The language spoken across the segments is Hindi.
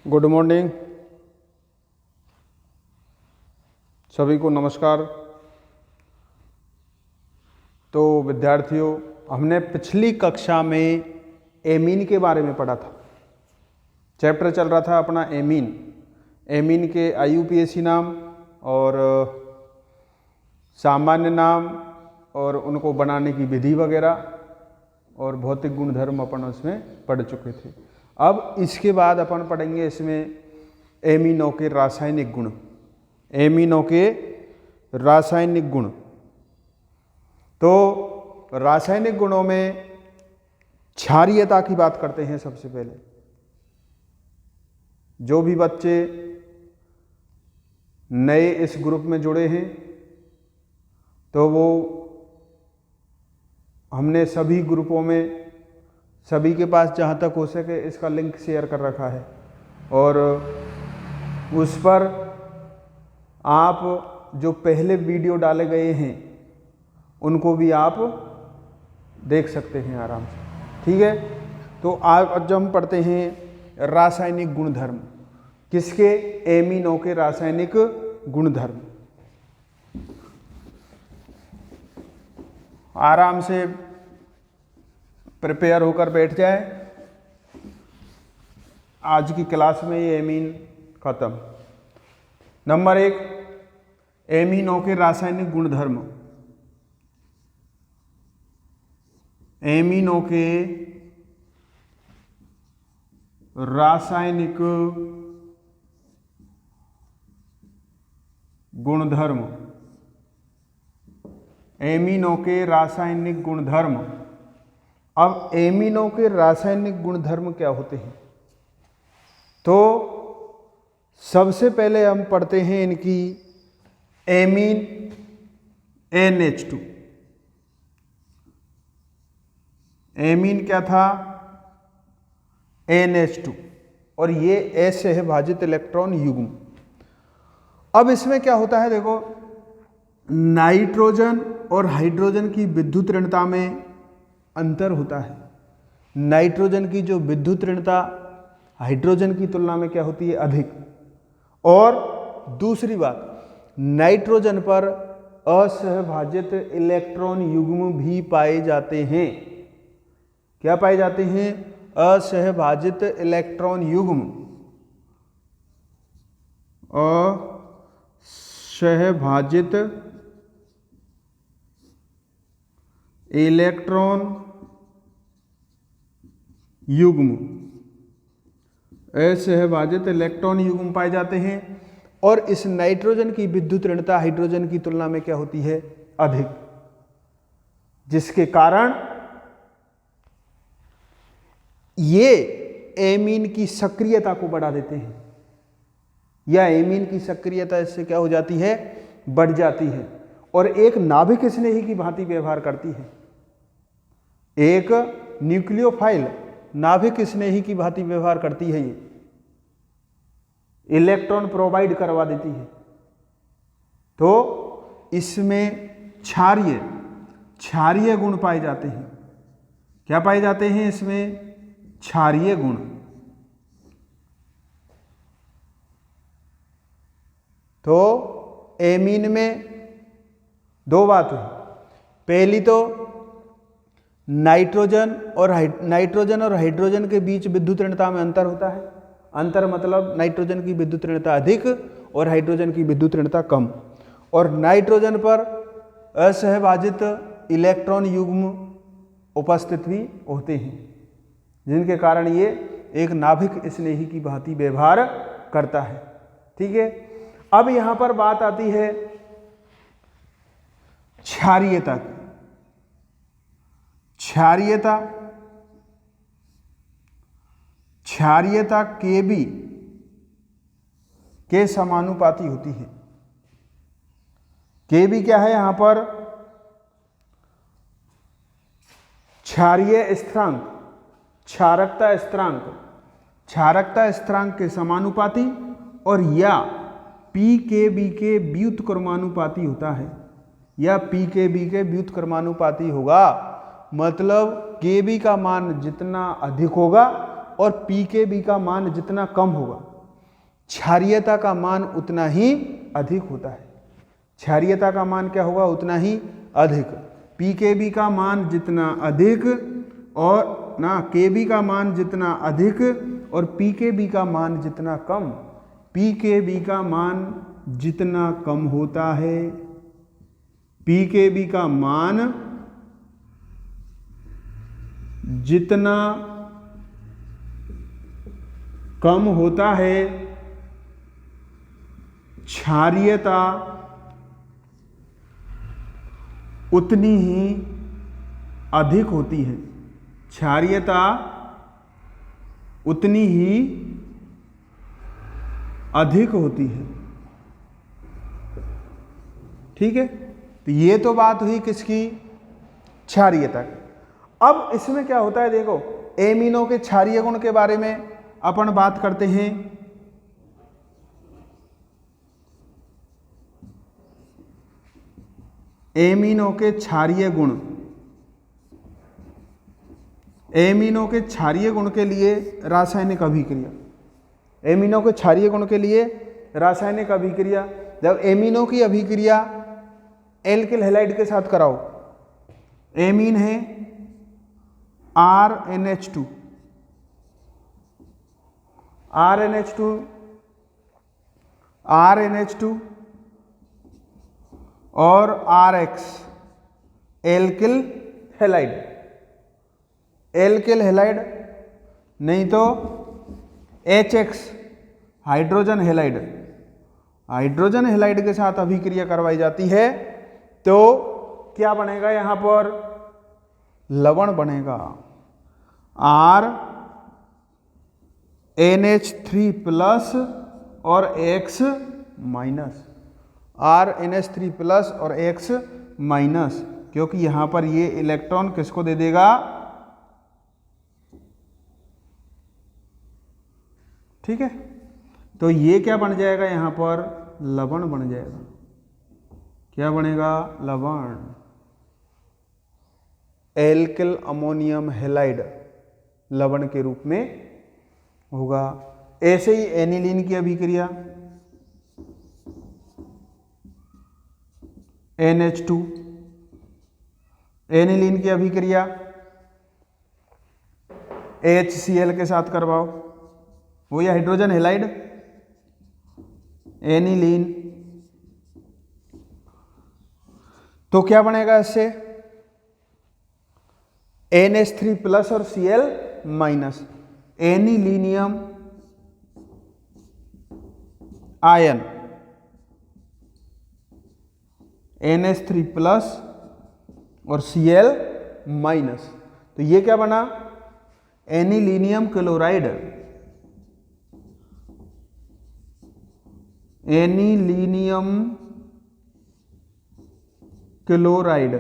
गुड मॉर्निंग सभी को, नमस्कार। तो विद्यार्थियों, हमने पिछली कक्षा में एमीन के बारे में पढ़ा था। चैप्टर चल रहा था अपना एमीन के आईयूपीएसी नाम और सामान्य नाम और उनको बनाने की विधि वगैरह और भौतिक गुणधर्म अपन उसमें पढ़ चुके थे। अब इसके बाद अपन पढ़ेंगे इसमें एमीनों के रासायनिक गुण। एमीनों के रासायनिक गुण। तो रासायनिक गुणों में क्षारीयता की बात करते हैं। सबसे पहले जो भी बच्चे नए इस ग्रुप में जुड़े हैं तो वो हमने सभी ग्रुपों में सभी के पास जहाँ तक हो सके इसका लिंक शेयर कर रखा है और उस पर आप जो पहले वीडियो डाले गए हैं उनको भी आप देख सकते हैं आराम से। ठीक है, तो आज जब हम पढ़ते हैं रासायनिक गुणधर्म, किसके? एमीनों के रासायनिक गुणधर्म। आराम से प्रिपेयर होकर बैठ जाए। आज की क्लास में ये एमीन खत्म। नंबर 1, एमीनों के रासायनिक गुणधर्म। एमीनों के रासायनिक गुणधर्म। एमीनों के रासायनिक गुणधर्म। अब एमीनों के रासायनिक गुणधर्म क्या होते हैं? तो सबसे पहले हम पढ़ते हैं इनकी एमीन NH2। एमीन क्या था? NH2 और ये असहभाजित इलेक्ट्रॉन युग्म। अब इसमें क्या होता है देखो, नाइट्रोजन और हाइड्रोजन की विद्युत ऋणता में अंतर होता है। नाइट्रोजन की जो विद्युत ऋणता हाइड्रोजन की तुलना में क्या होती है? अधिक। और दूसरी बात, नाइट्रोजन पर असहभाजित इलेक्ट्रॉन युग्म भी पाए जाते हैं। क्या पाए जाते हैं? असहभाजित इलेक्ट्रॉन युग्म। असहभाजित इलेक्ट्रॉन युग्म। असहभाजित इलेक्ट्रॉन युग्म पाए जाते हैं और इस नाइट्रोजन की विद्युत ऋणता हाइड्रोजन की तुलना में क्या होती है? अधिक, जिसके कारण ये एमीन की सक्रियता को बढ़ा देते हैं या एमीन की सक्रियता इससे क्या हो जाती है? बढ़ जाती है और एक नाभिक स्नेही की भांति व्यवहार करती है। एक न्यूक्लियोफाइल नाभिक स्नेही की भांति व्यवहार करती है। ये इलेक्ट्रॉन प्रोवाइड करवा देती है। तो इसमें क्षारीय गुण पाए जाते हैं। क्या पाए जाते हैं इसमें? क्षारीय गुण। तो एमीन में दो बात हुई। पहली तो नाइट्रोजन और हाइड्रोजन के बीच विद्युत ऋणता में अंतर होता है। अंतर मतलब नाइट्रोजन की विद्युत ऋणता अधिक और हाइड्रोजन की विद्युत ऋणता कम। और नाइट्रोजन पर असहभाजित इलेक्ट्रॉन युग्म उपस्थित भी होते हैं, जिनके कारण ये एक नाभिक स्नेही की भांति व्यवहार करता है। ठीक है, अब यहां पर बात आती है क्षारीयता की। क्षारीयता Kb के समानुपाती होती है। Kb क्या है यहां पर? क्षारीय स्थिरांक, क्षारकता स्थिरांक। क्षारकता स्थिरांक के समानुपाती और या pKb के व्युत्क्रमानुपाती होता है, या pKb के व्युत्क्रमानुपाती होगा। मतलब Kb का मान जितना अधिक होगा और pKb का मान जितना कम होगा क्षारीयता का मान उतना ही अधिक होता है। क्षारीयता का मान क्या होगा? उतना ही अधिक। पीकेबी का मान जितना अधिक और ना केबी का मान जितना अधिक और पीकेबी का मान जितना कम, पीकेबी का मान जितना कम होता है, पीकेबी का मान जितना कम होता है, क्षारीयता उतनी ही अधिक होती है। क्षारीयता उतनी ही अधिक होती है। ठीक है, तो ये तो बात हुई किसकी? क्षारीयता की। अब इसमें क्या होता है, देखो एमीनो के क्षारीय गुण के बारे में अपन बात करते हैं। एमीनो के क्षारीय गुण, एमीनो के क्षारीय गुण के लिए रासायनिक अभिक्रिया, एमीनो के क्षारीय गुण के लिए रासायनिक अभिक्रिया। जब एमीनो की अभिक्रिया एल्किल हैलाइड के साथ कराओ, एमीन है RNH2, RNH2, RNH2 और RX alkyl halide, alkyl halide नहीं तो HX hydrogen halide, hydrogen halide के साथ अभिक्रिया करवाई जाती है तो क्या बनेगा? यहां पर लवण बनेगा RNH3 प्लस और X माइनस, RNH3 प्लस और X माइनस, क्योंकि यहां पर ये इलेक्ट्रॉन किसको दे देगा? ठीक है, तो ये क्या बन जाएगा? यहां पर लवण बन जाएगा। क्या बनेगा? लवण, एल्किल अमोनियम हैलाइड लवण के रूप में होगा। ऐसे ही एनिलीन की अभिक्रिया, NH2, एनिलीन की अभिक्रिया HCl के साथ करवाओ, वही हाइड्रोजन हैलाइड, एनिलीन, तो क्या बनेगा इससे? NH3 प्लस और Cl minus, anilinium ion, NH3 plus और Cl माइनस, तो ये क्या बना? Anilinium chloride, anilinium chloride,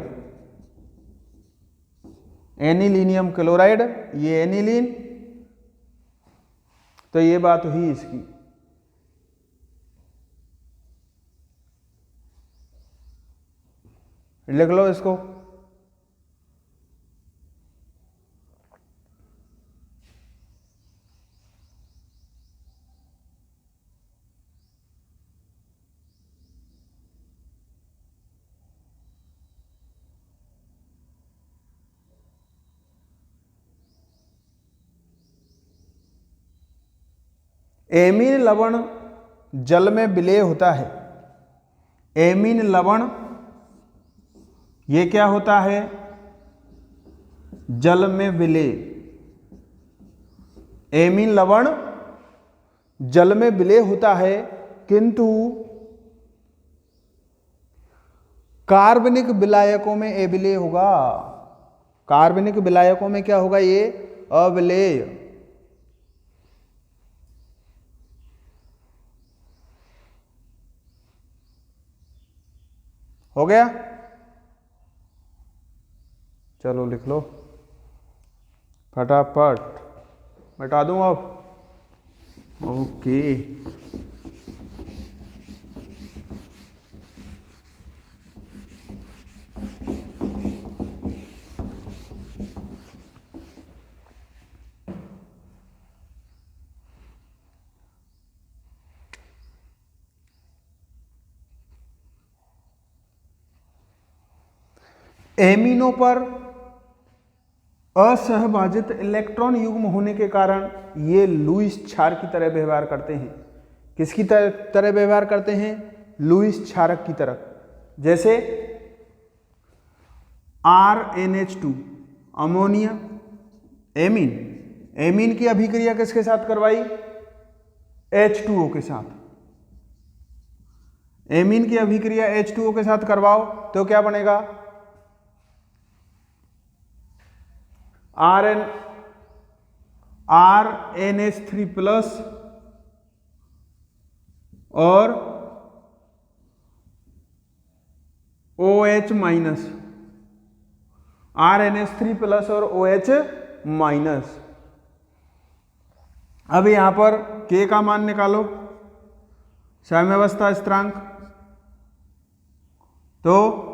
anilinium chloride, ये एनिलीन, तो ये बात हुई इसकी। लिख लो इसको। एमीन लवण जल में विलेय होता है। एमीन लवण ये क्या होता है? जल में विलेय। एमीन लवण जल में विलेय होता है, किंतु कार्बनिक विलायकों में अविलेय होगा। कार्बनिक विलायकों में क्या होगा? ये अविलेय। हो गया? चलो लिख लो फटाफट, मिटा दूं अब। ओके, एमिनो पर असहभाजित इलेक्ट्रॉन युग्म होने के कारण ये लुईस क्षार की तरह व्यवहार करते हैं। किसकी तरह व्यवहार करते हैं? लुईस क्षारक की तरह। जैसे RNH2 अमोनिया, एमीन, एमीन की अभिक्रिया किसके साथ करवाई? H2O के साथ। एमीन की अभिक्रिया H2O के साथ करवाओ तो क्या बनेगा? RNH3 प्लस और OH माइनस, RNH3 प्लस और OH माइनस। अब यहां पर K का मान निकालो, साम्यावस्था स्थिरांक। तो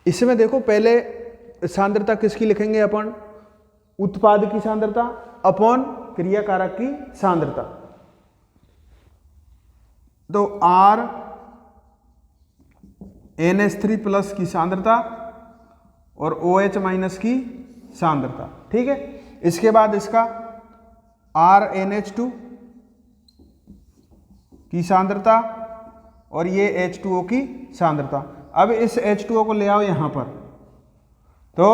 इसमें देखो पहले सांद्रता किसकी लिखेंगे अपन? उत्पाद की सांद्रता अपॉन क्रियाकारक की सांद्रता। तो RNH3 प्लस की सांद्रता और OH माइनस की सांद्रता, ठीक है। इसके बाद इसका RNH2 की सांद्रता और ये H2O की सांद्रता। अब इस H2O को ले आओ यहां पर, तो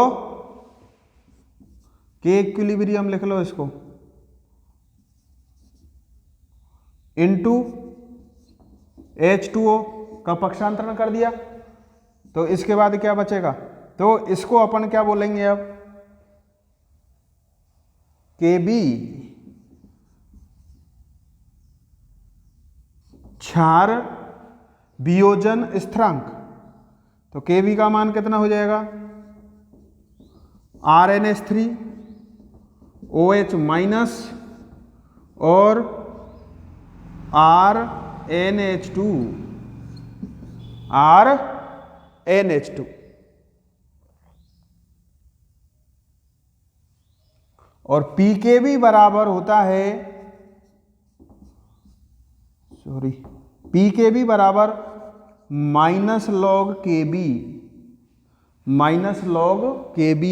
K इक्विलिब्रियम लिख लो इसको, इनटू H2O का पक्षांतरण कर दिया। तो इसके बाद क्या बचेगा? तो इसको अपन क्या बोलेंगे अब? Kb क्षार वियोजन स्थिरांक। तो Kb का मान कितना हो जाएगा? RNH3 OH माइनस और RNH2 और pKb बराबर होता है, pKb बराबर minus log Kb, minus log Kb।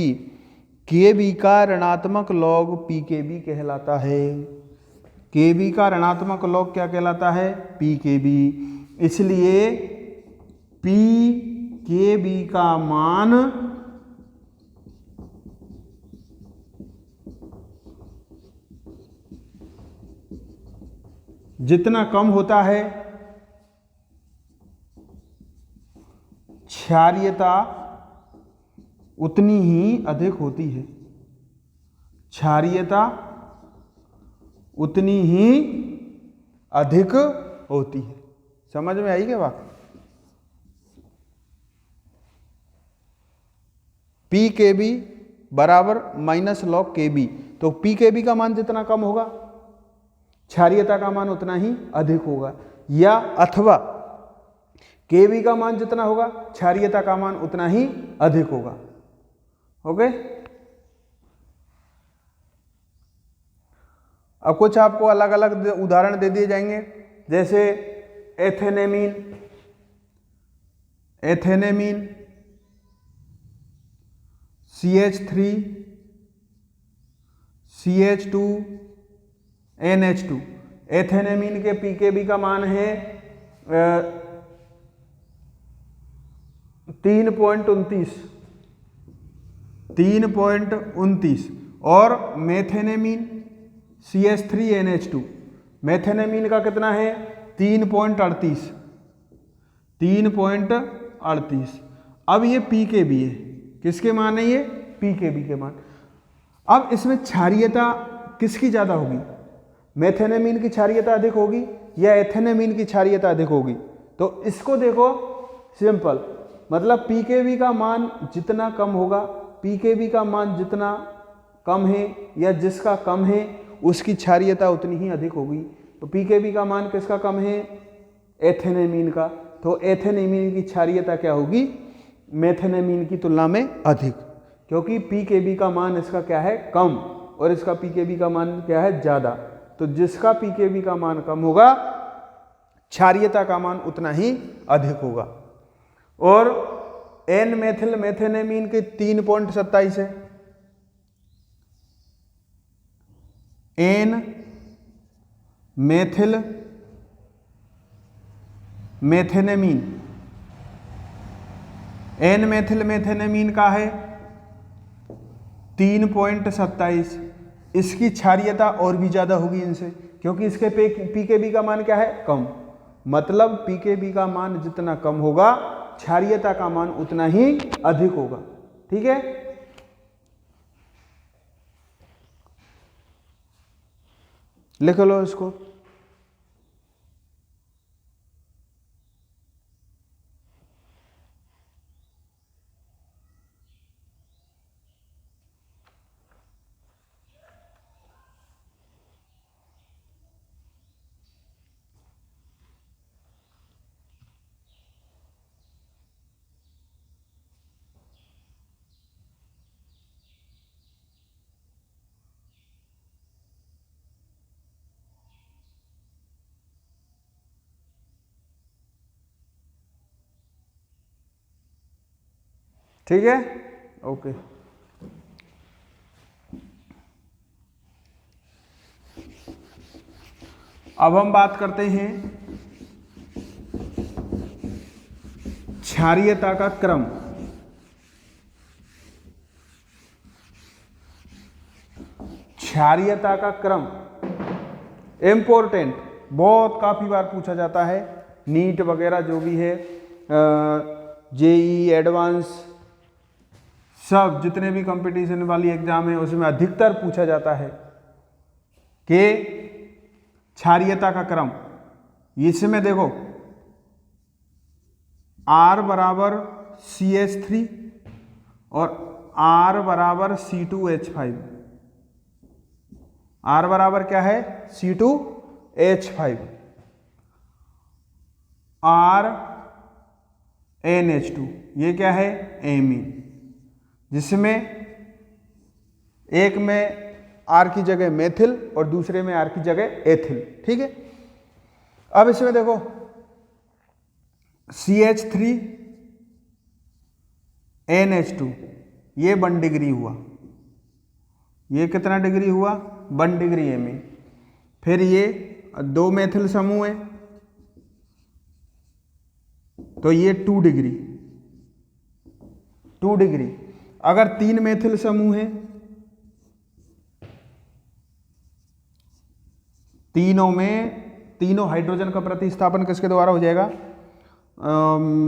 Kb का ऋणात्मक लॉग pKb कहलाता है। Kb का ऋणात्मक लॉग क्या कहलाता है? pKb। इसलिए pKb का मान जितना कम होता है, क्षारीयता उतनी ही अधिक होती है। क्षारीयता उतनी ही अधिक होती है। समझ में आई क्या बात? pKb बराबर माइनस लॉग Kb। तो pKb का मान जितना कम होगा, क्षारीयता का मान उतना ही अधिक होगा, या अथवा Kb का मान जितना होगा, क्षारीयता का मान उतना ही अधिक होगा। ओके। अब कुछ आपको अलग अलग उदाहरण दे दिए जाएंगे, जैसे एथेनेमीन, CH3 CH2 NH2। एथेनेमीन के pKb का मान है 3.29 और मेथेनेमीन CH3NH2, मेथेनेमीन का कितना है? 3.38। अब ये pKb है, किसके मान है ये? pKb के मान। अब इसमें क्षारीयता किसकी ज़्यादा होगी? मेथेनेमीन की क्षारीयता अधिक होगी या एथेनेमीन की क्षारीयता अधिक होगी? तो इसको देखो, सिंपल, मतलब pKb का मान जितना कम होगा, pKb का मान जितना कम है या जिसका कम है उसकी क्षारीयता उतनी ही अधिक होगी। तो pKb का मान किसका कम है? एथेनेमीन का। तो एथेनेमीन की क्षारीयता क्या होगी? मेथेनेमीन की तुलना में अधिक, क्योंकि pKb का मान इसका क्या है? कम, और इसका pKb का मान क्या है? ज़्यादा। तो जिसका pKb का मान कम होगा क्षारीयता का मान उतना ही अधिक होगा। और एन मेथिल मेथेनेमीन के 3.27 है, एन मेथिल मेथेनेमीन, एन मेथिल मेथेनेमीन का है 3.27। इसकी क्षारीयता और भी ज्यादा होगी इनसे, क्योंकि इसके पीकेबी का मान क्या है, कम। मतलब पीकेबी का मान जितना कम होगा क्षारीयता का मान उतना ही अधिक होगा। ठीक है, लिख लो इसको। ठीक है, ओके। अब हम बात करते हैं क्षारीयता का क्रम। क्षारीयता का क्रम इम्पोर्टेंट, बहुत काफी बार पूछा जाता है। नीट वगैरह जो भी है, जेई एडवांस, सब जितने भी कंपटीशन वाली एग्जाम है उसमें अधिकतर पूछा जाता है कि क्षारीयता का क्रम। इसमें देखो R बराबर CH3 और R बराबर C2H5। R बराबर क्या है, C2H5, R NH2, ये क्या है, एमीन, जिसमें एक में R की जगह मेथिल और दूसरे में R की जगह एथिल। ठीक है, अब इसमें देखो CH3 NH2, ये 1 डिग्री हुआ, ये कितना डिग्री हुआ, 1 डिग्री एमीन। फिर ये 2 मेथिल समूह है तो ये 2 डिग्री, 2 डिग्री। अगर 3 मेथिल समूह है, तीनों हाइड्रोजन का प्रतिस्थापन किसके द्वारा हो जाएगा,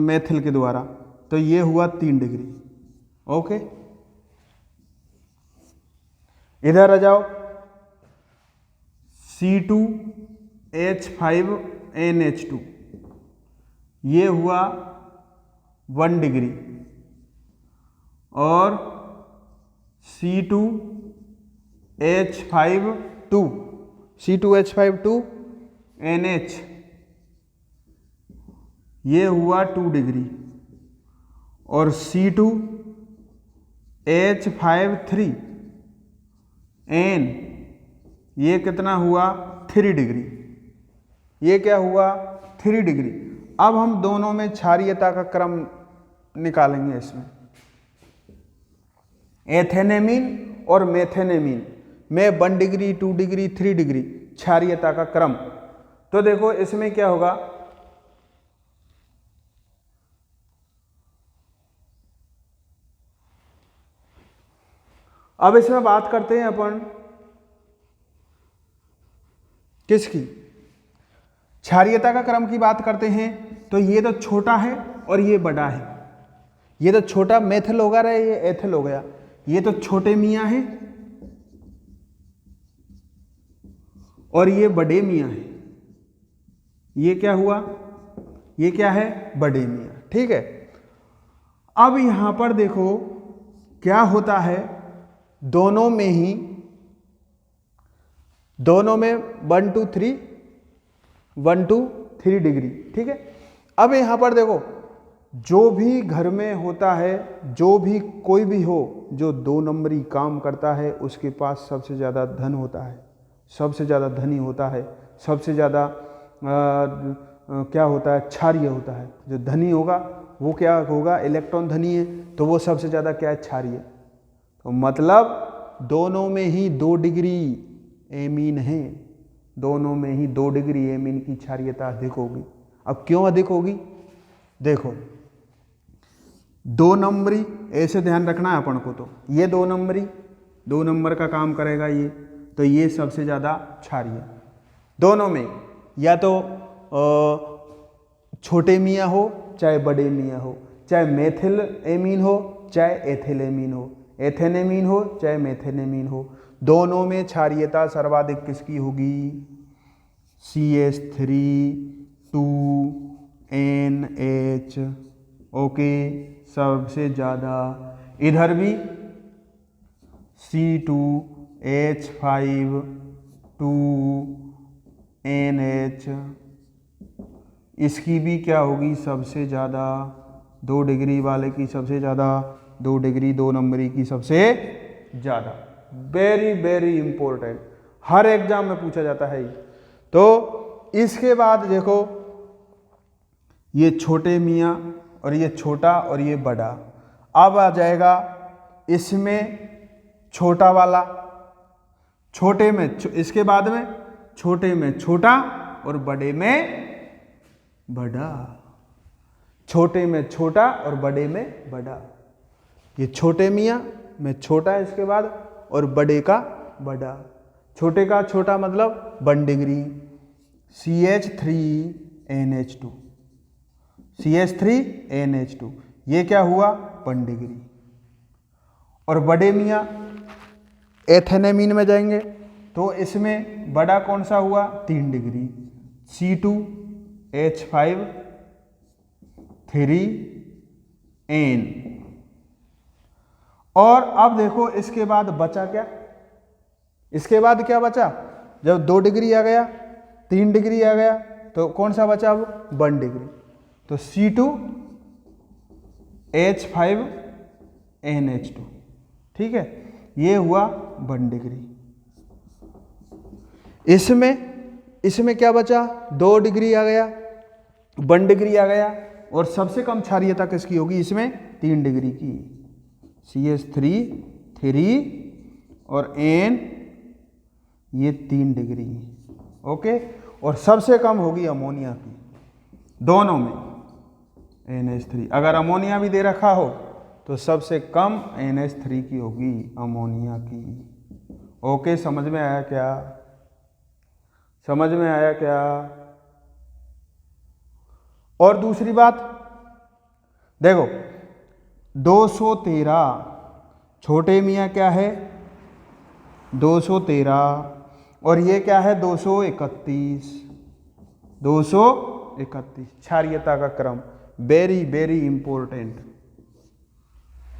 मेथिल के द्वारा, तो ये हुआ 3 डिग्री। ओके, इधर आ जाओ, C2H5NH2, ये हुआ 1 डिग्री, और C2H52NH, ये हुआ 2 डिग्री, और C2H53N, ये कितना हुआ, 3 डिग्री। ये क्या हुआ, 3 डिग्री। अब हम दोनों में क्षारीयता का क्रम निकालेंगे। इसमें एथेनेमीन और मेथेनेमीन में 1 डिग्री, 2 डिग्री, 3 डिग्री क्षारीयता का क्रम। तो देखो इसमें क्या होगा, अब इसमें बात करते हैं अपन किसकी, क्षारीयता का क्रम की बात करते हैं। तो ये तो छोटा है और ये बड़ा है। ये तो छोटा मेथिल होगा रे, ये एथिल हो गया। ये तो छोटे मियाँ हैं और ये बड़े मियाँ हैं। ये क्या हुआ, ये क्या है, बड़े मियाँ। ठीक है, अब यहां पर देखो क्या होता है, दोनों में 1 2 3 डिग्री। ठीक है, अब यहां पर देखो जो भी घर में होता है, जो भी कोई भी हो जो 2 नंबरी काम करता है, उसके पास सबसे ज़्यादा धन होता है, सबसे ज़्यादा धनी होता है, सबसे ज़्यादा क्या होता है, क्षारीय होता है। जो धनी होगा वो क्या होगा, इलेक्ट्रॉन धनी है तो वो सबसे ज़्यादा क्या है, क्षारीय। तो मतलब दोनों में ही 2 डिग्री एमीन है, दोनों में ही 2 डिग्री एमीन की क्षारीयता अधिक होगी। अब क्यों अधिक होगी, देखो 2 नंबरी, ऐसे ध्यान रखना है अपन को। तो ये 2 नंबरी, 2 नंबर का काम करेगा ये, तो ये सबसे ज़्यादा क्षारीय। दोनों में या तो छोटे मियाँ हो चाहे बड़े मियाँ हो, चाहे मेथिल एमीन हो चाहे एथिल एमीन हो, एथेनेमीन हो चाहे मेथेनेमीन हो, दोनों में क्षारीयता सर्वाधिक किसकी होगी, CH3 2NH। ओके, सबसे ज़्यादा। इधर भी C2H5 2NH, इसकी भी क्या होगी, सबसे ज़्यादा। 2 डिग्री वाले की सबसे ज़्यादा, 2 डिग्री 2 नंबरी की सबसे ज़्यादा। वेरी वेरी इंपॉर्टेंट, हर एग्जाम में पूछा जाता है। तो इसके बाद देखो ये छोटे मियाँ और ये छोटा और ये बड़ा। अब आ जाएगा इसमें छोटा वाला, छोटे में इसके बाद में छोटे में छोटा और बड़े में बड़ा, छोटे में छोटा और बड़े में बड़ा। ये छोटे मियाँ में छोटा है इसके बाद, और बड़े का बड़ा। छोटे का छोटा मतलब 1 डिग्री, CH3NH2, CH3NH2, ये क्या हुआ, 1 डिग्री। और बड़े मियाँ एथेनेमीन में जाएंगे तो इसमें बड़ा कौन सा हुआ, 3 डिग्री, C2H5 3N। और अब देखो इसके बाद बचा क्या, इसके बाद क्या बचा, जब 2 डिग्री आ गया, 3 डिग्री आ गया, तो कौन सा बचा अब, 1 डिग्री। तो C2H5NH2, ठीक है, ये हुआ 1 डिग्री। इसमें क्या बचा, 2 डिग्री आ गया, 1 डिग्री आ गया, और सबसे कम क्षारीयता किसकी होगी इसमें, 3 डिग्री की, CH3 3 और N, ये 3 डिग्री। ओके, और सबसे कम होगी अमोनिया की, दोनों में NH3। अगर अमोनिया भी दे रखा हो तो सबसे कम NH3 की होगी, अमोनिया की। ओके, समझ में आया क्या, समझ में आया क्या। और दूसरी बात देखो, 213 छोटे मियाँ क्या है, 213, और ये क्या है, 231, 231 क्षारीयता का क्रम। Very very important.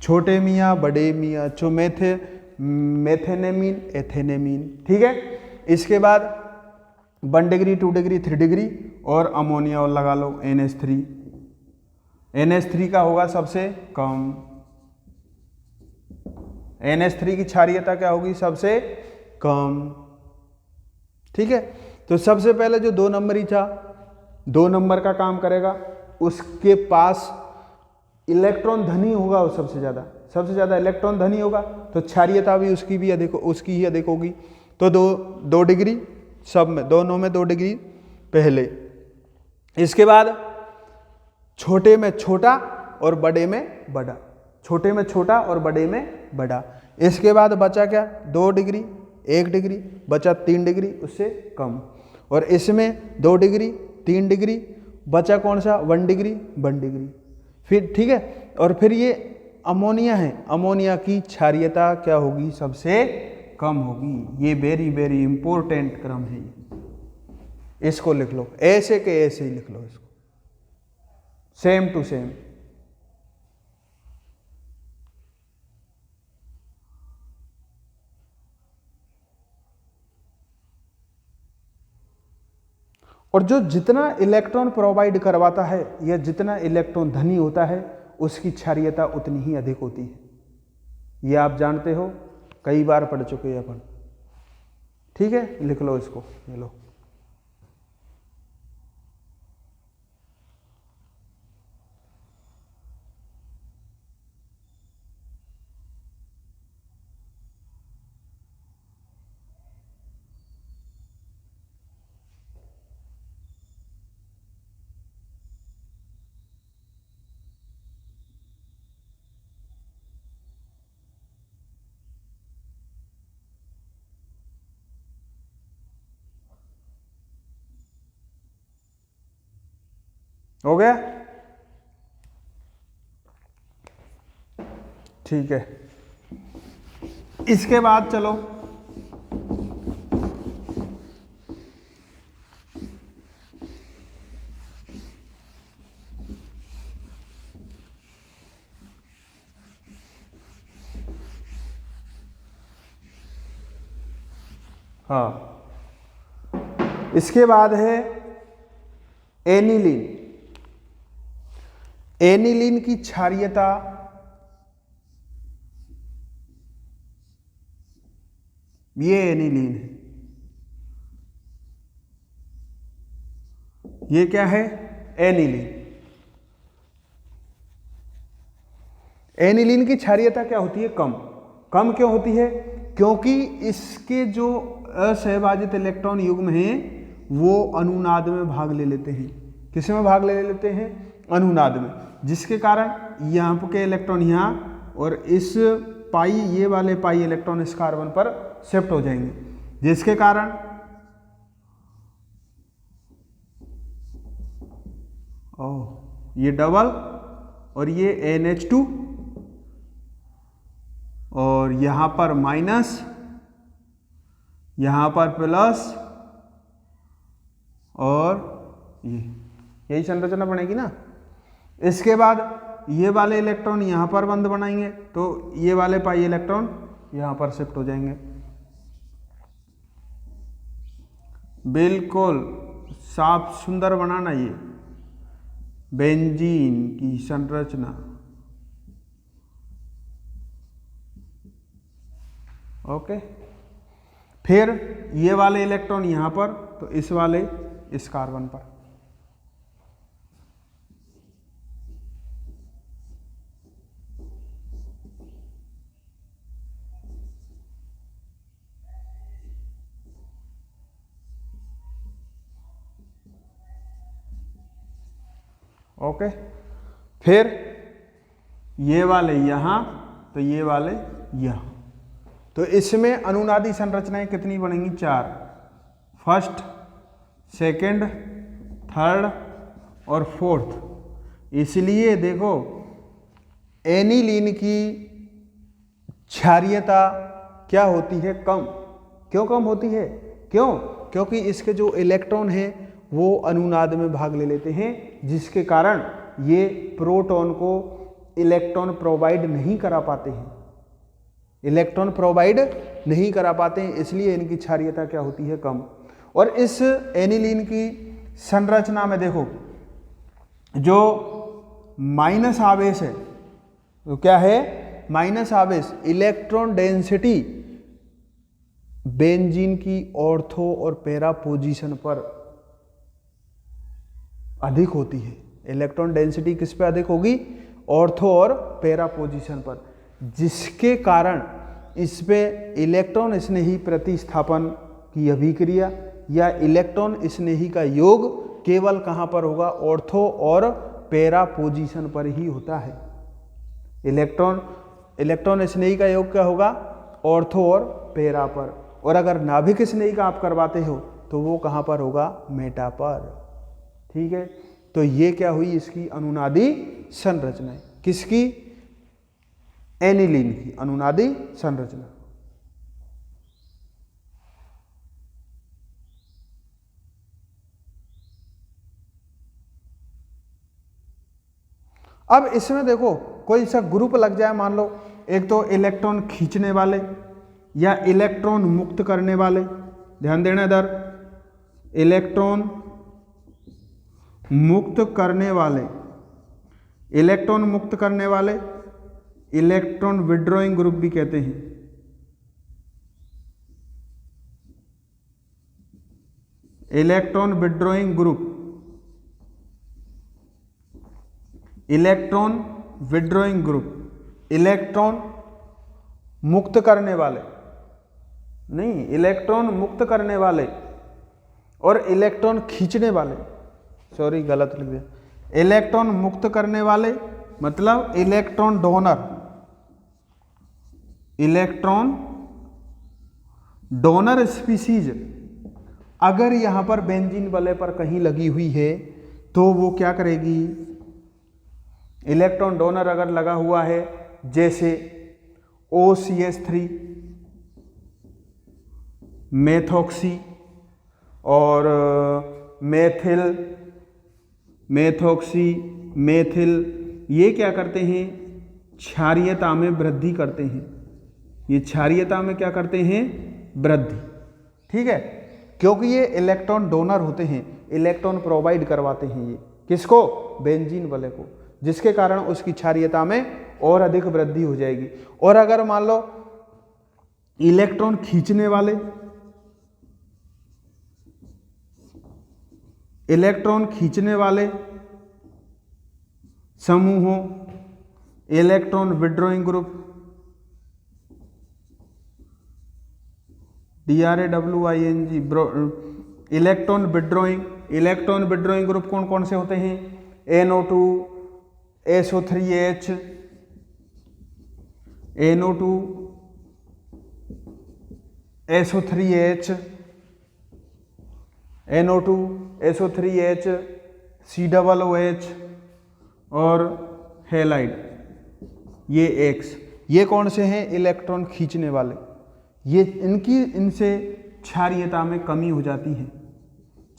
छोटे मियाँ, बड़े मियाँ, जो मेथेनेमीन एथेनेमीन, ठीक है। इसके बाद 1 डिग्री 2 डिग्री 3 डिग्री, और अमोनिया और लगा लो NH3। NH3 का होगा सबसे कम, NH3 की क्षारीयता क्या होगी, सबसे कम, ठीक है। तो सबसे पहले जो 2 नंबरी था, 2 नंबर का काम करेगा, उसके पास इलेक्ट्रॉन धनी होगा, वो सबसे ज़्यादा इलेक्ट्रॉन धनी होगा, तो क्षारीयता भी उसकी ही अधिक होगी। तो 2 डिग्री सब में, दोनों में 2 डिग्री पहले। इसके बाद छोटे में छोटा और बड़े में बड़ा, छोटे में छोटा और बड़े में बड़ा। इसके बाद बचा क्या, 2 डिग्री 1 डिग्री, बचा 3 डिग्री उससे कम, और इसमें 2 डिग्री 3 डिग्री, बचा कौन सा, 1 डिग्री 1 डिग्री, फिर ठीक है। और फिर ये अमोनिया है, अमोनिया की क्षारीयता क्या होगी, सबसे कम होगी। ये वेरी वेरी इंपॉर्टेंट क्रम है, इसको लिख लो, ऐसे के ऐसे ही लिख लो इसको, सेम टू सेम। और जो जितना इलेक्ट्रॉन प्रोवाइड करवाता है या जितना इलेक्ट्रॉन धनी होता है, उसकी क्षारीयता उतनी ही अधिक होती है। ये आप जानते हो, कई बार पढ़ चुके हैं अपन, ठीक है। लिख लो इसको, ये लो। हो गया? ठीक है, इसके बाद चलो हाँ, इसके बाद है एनिलीन। एनिलीन की क्षारीयता ये एनिलीन है, ये क्या है? एनिलीन। एनिलीन की क्षारीयता क्या होती है? कम। कम क्यों होती है? क्योंकि इसके जो असहभाजित इलेक्ट्रॉन युग्म हैं वो अनुनाद में भाग ले लेते हैं। किस में भाग ले लेते हैं? अनुनाद में, जिसके कारण यहाँ के इलेक्ट्रॉन यहाँ और इस पाई, ये वाले पाई इलेक्ट्रॉन इस कार्बन पर शिफ्ट हो जाएंगे, जिसके कारण ये डबल और ये NH2 और यहाँ पर माइनस, यहाँ पर प्लस और यही संरचना बनेगी ना। इसके बाद ये वाले इलेक्ट्रॉन यहाँ पर बंद बनाएंगे तो ये वाले पाई इलेक्ट्रॉन यहाँ पर शिफ्ट हो जाएंगे। बिल्कुल साफ सुंदर बनाना ये बेंजीन की संरचना। ओके, फिर ये वाले इलेक्ट्रॉन यहाँ पर तो इस वाले इस कार्बन पर। ओके, फिर ये वाले यहाँ तो ये वाले यहाँ, तो इसमें अनुनादी संरचनाएं कितनी बनेंगी? 4। फर्स्ट, सेकंड, थर्ड और फोर्थ। इसलिए देखो एनिलीन की क्षारीयता क्या होती है? कम। क्यों कम होती है? क्योंकि इसके जो इलेक्ट्रॉन हैं वो अनुनाद में भाग ले लेते हैं, जिसके कारण ये प्रोटॉन को इलेक्ट्रॉन प्रोवाइड नहीं करा पाते हैं। इलेक्ट्रॉन प्रोवाइड नहीं करा पाते हैं, इसलिए इनकी क्षारीयता क्या होती है? कम। और इस एनिलीन की संरचना में देखो जो माइनस आवेश है तो क्या है? माइनस आवेश। इलेक्ट्रॉन डेंसिटी बेंजीन की ऑर्थो और पैरा पोजीशन पर अधिक होती है। इलेक्ट्रॉन डेंसिटी किस पे अधिक होगी? ऑर्थो और पैरा पोजीशन पर, जिसके कारण इस पे इलेक्ट्रॉन स्नेही प्रतिस्थापन की अभिक्रिया या इलेक्ट्रॉन स्नेही का योग केवल कहाँ पर होगा? ऑर्थो और पैरा पोजीशन पर ही होता है। इलेक्ट्रॉन स्नेही का योग क्या होगा? ऑर्थो और पैरा पर। और अगर नाभिक स्नेही का आप करवाते हो तो वो कहाँ पर होगा? मेटा पर। ठीक है, तो ये क्या हुई? इसकी अनुनादी संरचना। किसकी? एनिलीन की अनुनादी संरचना। अब इसमें देखो कोई सा ग्रुप लग जाए, मान लो एक तो इलेक्ट्रॉन खींचने वाले या इलेक्ट्रॉन मुक्त करने वाले। ध्यान देना इधर, इलेक्ट्रॉन मुक्त करने वाले, इलेक्ट्रॉन मुक्त करने वाले, इलेक्ट्रॉन विड्रॉइंग ग्रुप भी कहते हैं। Electron withdrawing group, electron withdrawing group, electron मुक्त करने वाले नहीं, इलेक्ट्रॉन मुक्त करने वाले और इलेक्ट्रॉन खींचने वाले, सॉरी गलत लिख दिया। इलेक्ट्रॉन मुक्त करने वाले मतलब electron donor, electron donor species अगर यहां पर बेंजीन वलय पर कहीं लगी हुई है तो वो क्या करेगी, इलेक्ट्रॉन डोनर अगर लगा हुआ है जैसे OCH3 मेथॉक्सी और मेथॉक्सी मेथिल, ये क्या करते हैं, क्षारीयता में वृद्धि करते हैं। ये क्षारीयता में क्या करते हैं, वृद्धि। ठीक है, क्योंकि ये इलेक्ट्रॉन डोनर होते हैं, इलेक्ट्रॉन प्रोवाइड करवाते हैं ये किसको, बेंजीन वाले को, जिसके कारण उसकी क्षारीयता में और अधिक वृद्धि हो जाएगी। और अगर मान लो इलेक्ट्रॉन खींचने वाले समूहों, electron withdrawing group, DRAWING, electron withdrawing group कौन कौन से होते हैं, NO2 SO3H, NO2 SO3H, NO2 SO3H, COOH और हैलाइड, ये X, ये कौन से हैं, इलेक्ट्रॉन खींचने वाले। ये इनसे क्षारीयता में कमी हो जाती है।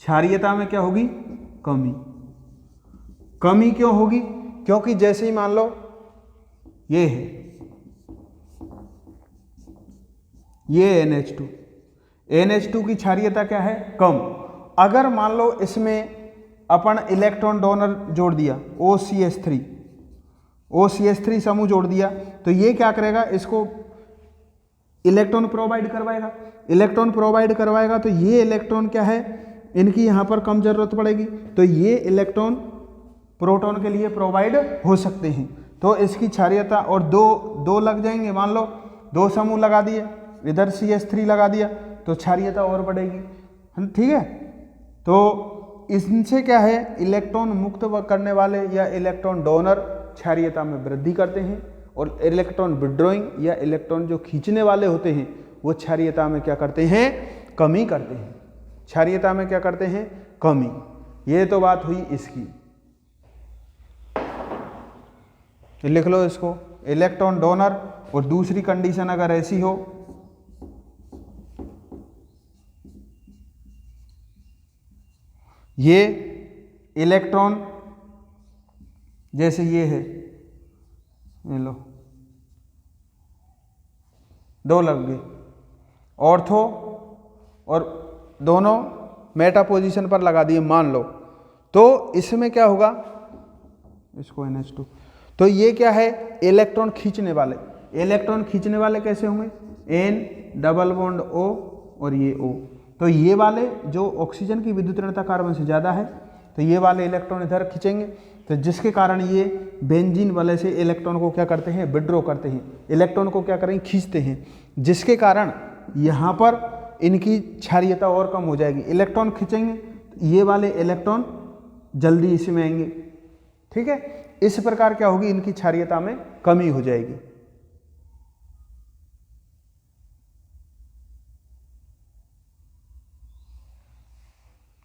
क्षारीयता में क्या होगी, कमी क्यों होगी, क्योंकि जैसे ही मान लो ये है, ये NH2 की क्षारीयता क्या है, कम। अगर मान लो इसमें अपन इलेक्ट्रॉन डोनर जोड़ दिया, OCH3 समूह जोड़ दिया, तो ये क्या करेगा, इसको इलेक्ट्रॉन प्रोवाइड करवाएगा। तो ये इलेक्ट्रॉन क्या है, इनकी यहाँ पर कम जरूरत पड़ेगी, तो ये इलेक्ट्रॉन प्रोटॉन के लिए प्रोवाइड हो सकते हैं। तो इसकी क्षारीयता, और दो लग जाएंगे, मान लो 2 समूह लगा दिए, इधर CH3 लगा दिया, तो क्षारीयता और बढ़ेगी। ठीक है, तो इनसे क्या है, इलेक्ट्रॉन मुक्त करने वाले या इलेक्ट्रॉन डोनर क्षारीयता में वृद्धि करते हैं, और इलेक्ट्रॉन विड्रॉइंग या इलेक्ट्रॉन जो खींचने वाले होते हैं वो क्षारीयता में क्या करते हैं, कमी करते हैं। क्षारीयता में क्या करते हैं, कमी। ये तो बात हुई इसकी, लिख लो इसको, इलेक्ट्रॉन डोनर। और दूसरी कंडीशन अगर ऐसी हो, ये इलेक्ट्रॉन जैसे ये है, ये लो 2 लग गए, ऑर्थो और दोनों मेटा पोजीशन पर लगा दिए मान लो, तो इसमें क्या होगा, इसको NH2, तो ये क्या है, इलेक्ट्रॉन खींचने वाले। इलेक्ट्रॉन खींचने वाले कैसे होंगे, N डबल बॉन्ड O और ये O। तो ये वाले जो ऑक्सीजन की विद्युत ऋणता कार्बन से ज़्यादा है, तो ये वाले इलेक्ट्रॉन इधर खींचेंगे, तो जिसके कारण ये बेंजीन वाले से इलेक्ट्रॉन को क्या करते हैं, विड्रॉ करते हैं, इलेक्ट्रॉन को क्या करेंगे, खींचते हैं, जिसके कारण यहाँ पर इनकी क्षारीयता और कम हो जाएगी। इलेक्ट्रॉन खींचेंगे, ये वाले इलेक्ट्रॉन जल्दी इसमें आएंगे। ठीक है, इस प्रकार क्या होगी, इनकी क्षारीयता में कमी हो जाएगी।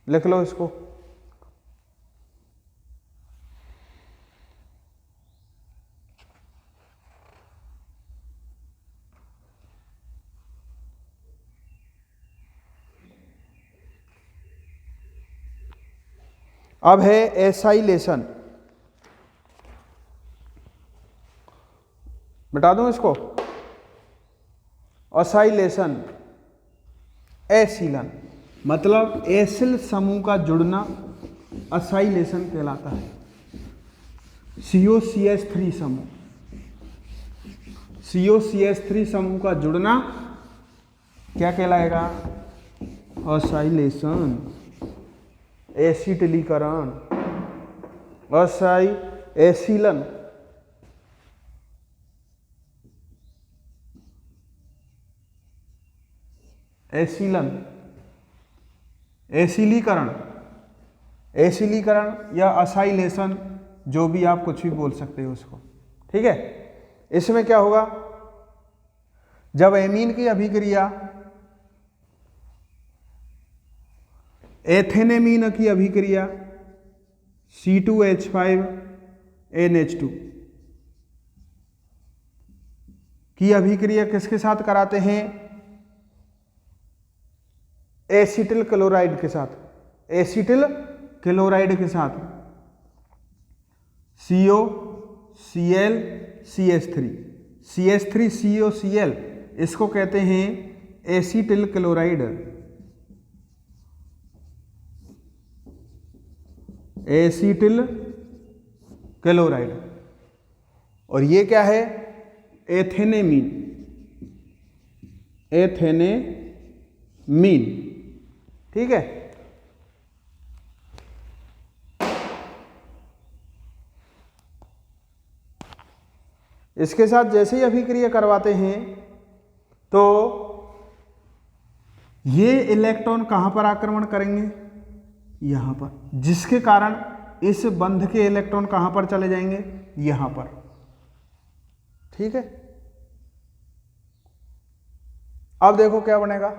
लिख लो इसको, अब है एसाइलेशन, बता दूं इसको, असाइलेशन, एसीलन, मतलब एसिल समूह का जुड़ना असाइलेशन कहलाता है। COCH3 समूह, COCH3 समूह का जुड़ना क्या कहलाएगा, असाइलेशन, एसिटिलीकरण, एसीलन, एसीलन, एसिलीकरण, एसिलीकरण या असाइलेशन, जो भी आप कुछ भी बोल सकते हो उसको। ठीक है, इसमें क्या होगा, जब एमीन की अभिक्रिया एथेनेमीन की अभिक्रिया C2H5NH2 की अभिक्रिया किसके साथ कराते हैं? एसिटिल क्लोराइड के साथ, एसिटिल क्लोराइड के साथ COCl CH3, CH3COCl इसको कहते हैं एसिटिल क्लोराइड, एसिटिल क्लोराइड। और ये क्या है? एथेनेमीन, एथेनेमीन, ठीक है। इसके साथ जैसे ही अभिक्रिया करवाते हैं तो ये इलेक्ट्रॉन कहां पर आक्रमण करेंगे? यहां पर, जिसके कारण इस बंध के इलेक्ट्रॉन कहां पर चले जाएंगे? यहां पर, ठीक है। अब देखो क्या बनेगा,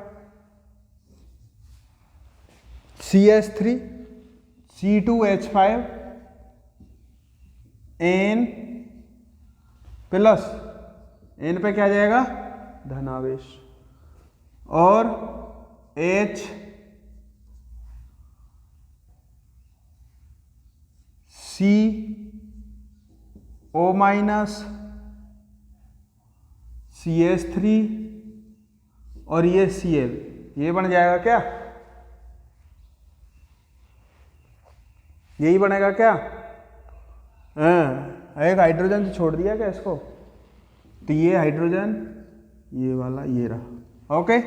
CH3 C2H5N प्लस, N पे क्या जाएगा? धनावेश, और H CO माइनस CH3 और ये Cl, ये बन जाएगा क्या? यही बनेगा क्या? एक हाइड्रोजन तो छोड़ दिया क्या इसको? तो ये हाइड्रोजन, ये वाला ये रहा, ओके।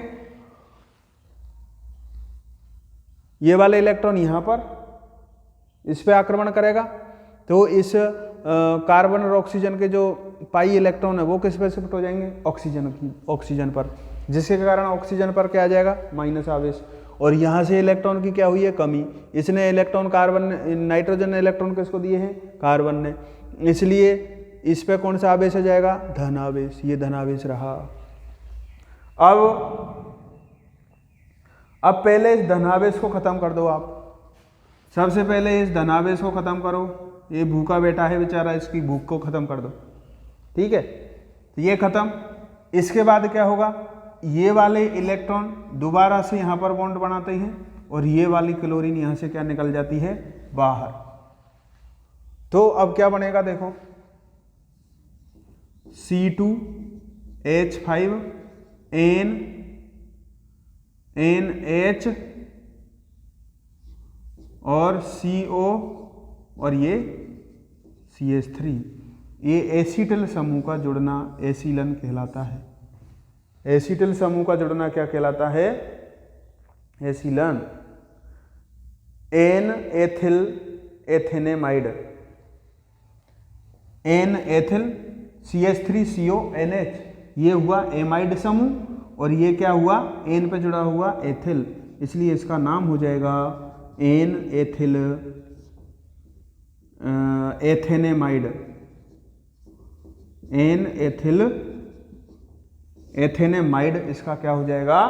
ये वाला इलेक्ट्रॉन यहां पर इस पे आक्रमण करेगा, तो इस कार्बन और ऑक्सीजन के जो पाई इलेक्ट्रॉन है वो किस पे शिफ्ट हो जाएंगे? ऑक्सीजन पर, जिसके कारण ऑक्सीजन पर क्या आ जाएगा? माइनस आवेश। और यहाँ से इलेक्ट्रॉन की क्या हुई है? कमी। इसने इलेक्ट्रॉन, कार्बन ने, नाइट्रोजन ने इलेक्ट्रॉन किसको दिए हैं? कार्बन ने, इसलिए इस पे कौन सा आवेश आ जाएगा? धनावेश, ये धनावेश रहा। अब पहले इस धनावेश को खत्म कर दो आप, सबसे पहले इस धनावेश को खत्म करो। ये भूखा बैठा है बेचारा, इसकी भूख को खत्म कर दो, ठीक है। तो ये खत्म। इसके बाद क्या होगा? ये वाले इलेक्ट्रॉन दोबारा से यहाँ पर बॉन्ड बनाते हैं और ये वाली क्लोरीन यहाँ से क्या निकल जाती है? बाहर। तो अब क्या बनेगा देखो, C2H5NH और CO और ये CH3, ये एसिटिल समूह का जुड़ना एसिलन कहलाता है। एसिटिल समूह का जुड़ना क्या कहलाता है? Acylation. N ethyl ethanamide, N ethyl CH3CONH, ये हुआ एमाइड समूह, और ये क्या हुआ? एन पे जुड़ा हुआ एथिल, इसलिए इसका नाम हो जाएगा N ethyl ethanamide, N ethyl एथेनेमाइड इसका क्या हो जाएगा?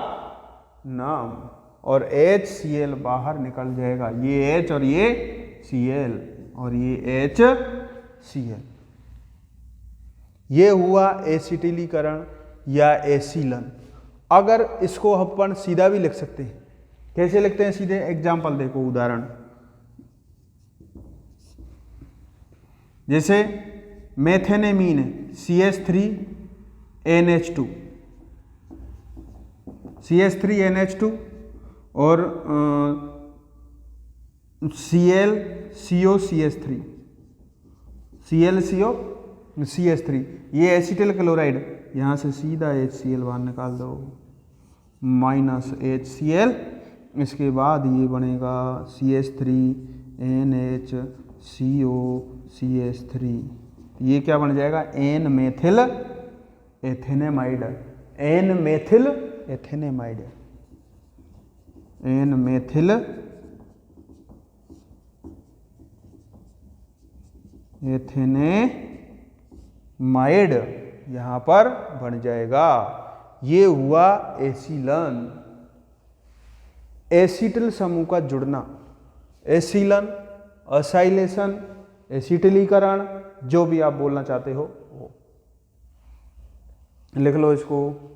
नाम। और HCl बाहर निकल जाएगा, ये H और ये Cl और ये HCl। ये हुआ एसिटिलीकरण या एसिलन। अगर इसको अपन सीधा भी लिख सकते हैं, कैसे लिखते हैं सीधे? एग्जाम्पल देखो, उदाहरण जैसे मेथेनेमीन CH3NH2, CH3NH2 और ClCO ClCO ये एसिटिल क्लोराइड, यहाँ से सीधा HCl बाहर निकाल दो, माइनस HCl। इसके बाद ये बनेगा CH3NH CO CH3, ये क्या बन जाएगा? N methyl ethanamide, N methyl ethanamide, N methyl ethanamide यहाँ पर बन जाएगा। ये हुआ एसिलन, एसिटिल समूह का जुड़ना, एसिलन असाइलेशन, एसिटिलीकरण, जो भी आप बोलना चाहते हो वो लिख लो इसको।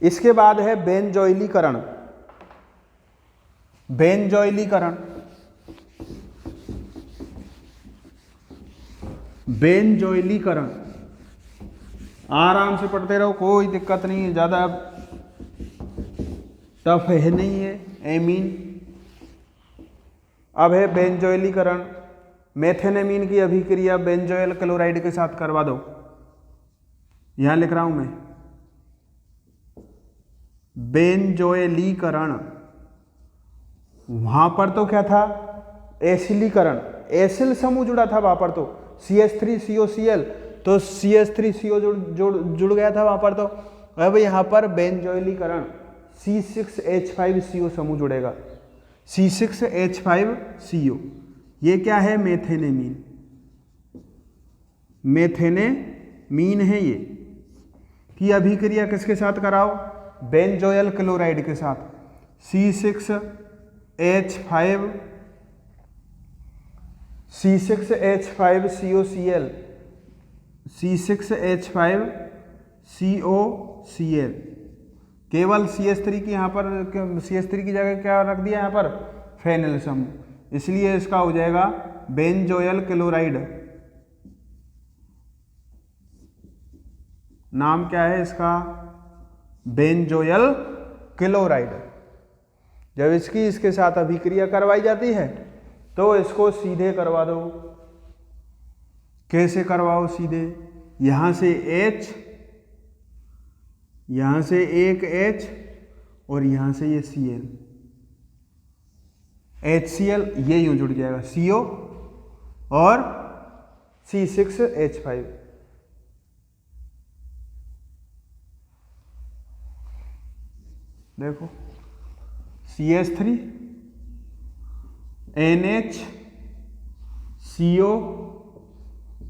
इसके बाद है बेंजोइलीकरण। बेंजोइलीकरण, बेंजोइलीकरण आराम से पढ़ते रहो, कोई दिक्कत नहीं है, ज़्यादा टफ है नहीं है एमीन। अब है बेंजोइलीकरण। मेथेनेमीन की अभिक्रिया बेंजोइल क्लोराइड के साथ करवा दो। यहां लिख रहा हूं मैं बेंजोइलीकरण। वहां पर तो क्या था, एसिलीकरण, एसिल समूह जुड़ा था वहां पर तो CH3COCl, तो CH3CO जुड़ गया था वहां पर तो। अब यहां पर बेंजोइलीकरण C6H5CO समूह जुड़ेगा, C6H5CO। ये क्या है, मेथेनेमीन, मेथेनेमीन है ये। की अभिक्रिया किसके साथ कराओ, बेंजोइल क्लोराइड के साथ, C6H5COCl, C6H5COCl। केवल CH3 की यहाँ पर CH3 की जगह क्या रख दिया यहाँ पर, फेनिल समूह, इसलिए इसका हो जाएगा बेंजोइल क्लोराइड। नाम क्या है इसका, बेंजोइल क्लोराइड। जब इसकी इसके साथ अभिक्रिया करवाई जाती है तो इसको सीधे करवा दो। कैसे करवाओ सीधे, यहां से H, यहां से एक H और यहां से ये Cl, HCl, ये यूं जुड़ जाएगा CO और C6H5। देखो CH3 NH CO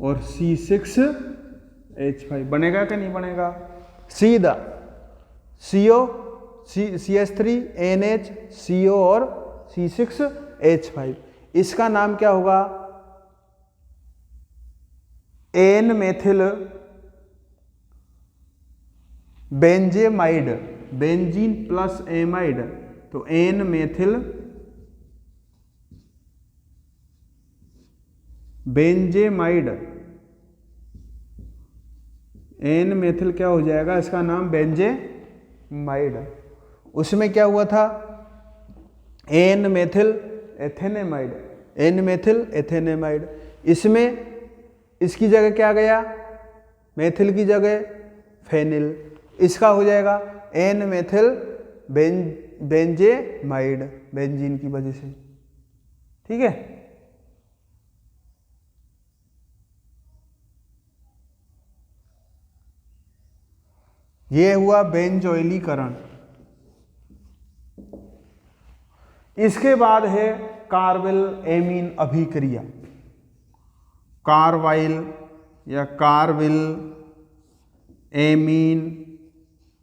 और C6H5 बनेगा कि नहीं बनेगा, सीधा CO CH3 NH CO और C6H5। इसका नाम क्या होगा, N methyl benzamide, benzene plus amide, तो N methyl benzamide, N methyl क्या हो जाएगा, इसका नाम बेंजेमाइड। उसमें क्या हुआ था, N methyl ethanamide, N methyl एथेनेमाइड। इसमें इसकी जगह क्या गया, मेथिल की जगह फेनिल, इसका हो जाएगा एन मेथिल बेंजेमाइड, बेंजीन की वजह से। ठीक है, ये हुआ बेंजोइलीकरण। इसके बाद है कार्बिल एमीन अभिक्रिया। कार्बाइल या कार्बिल एमीन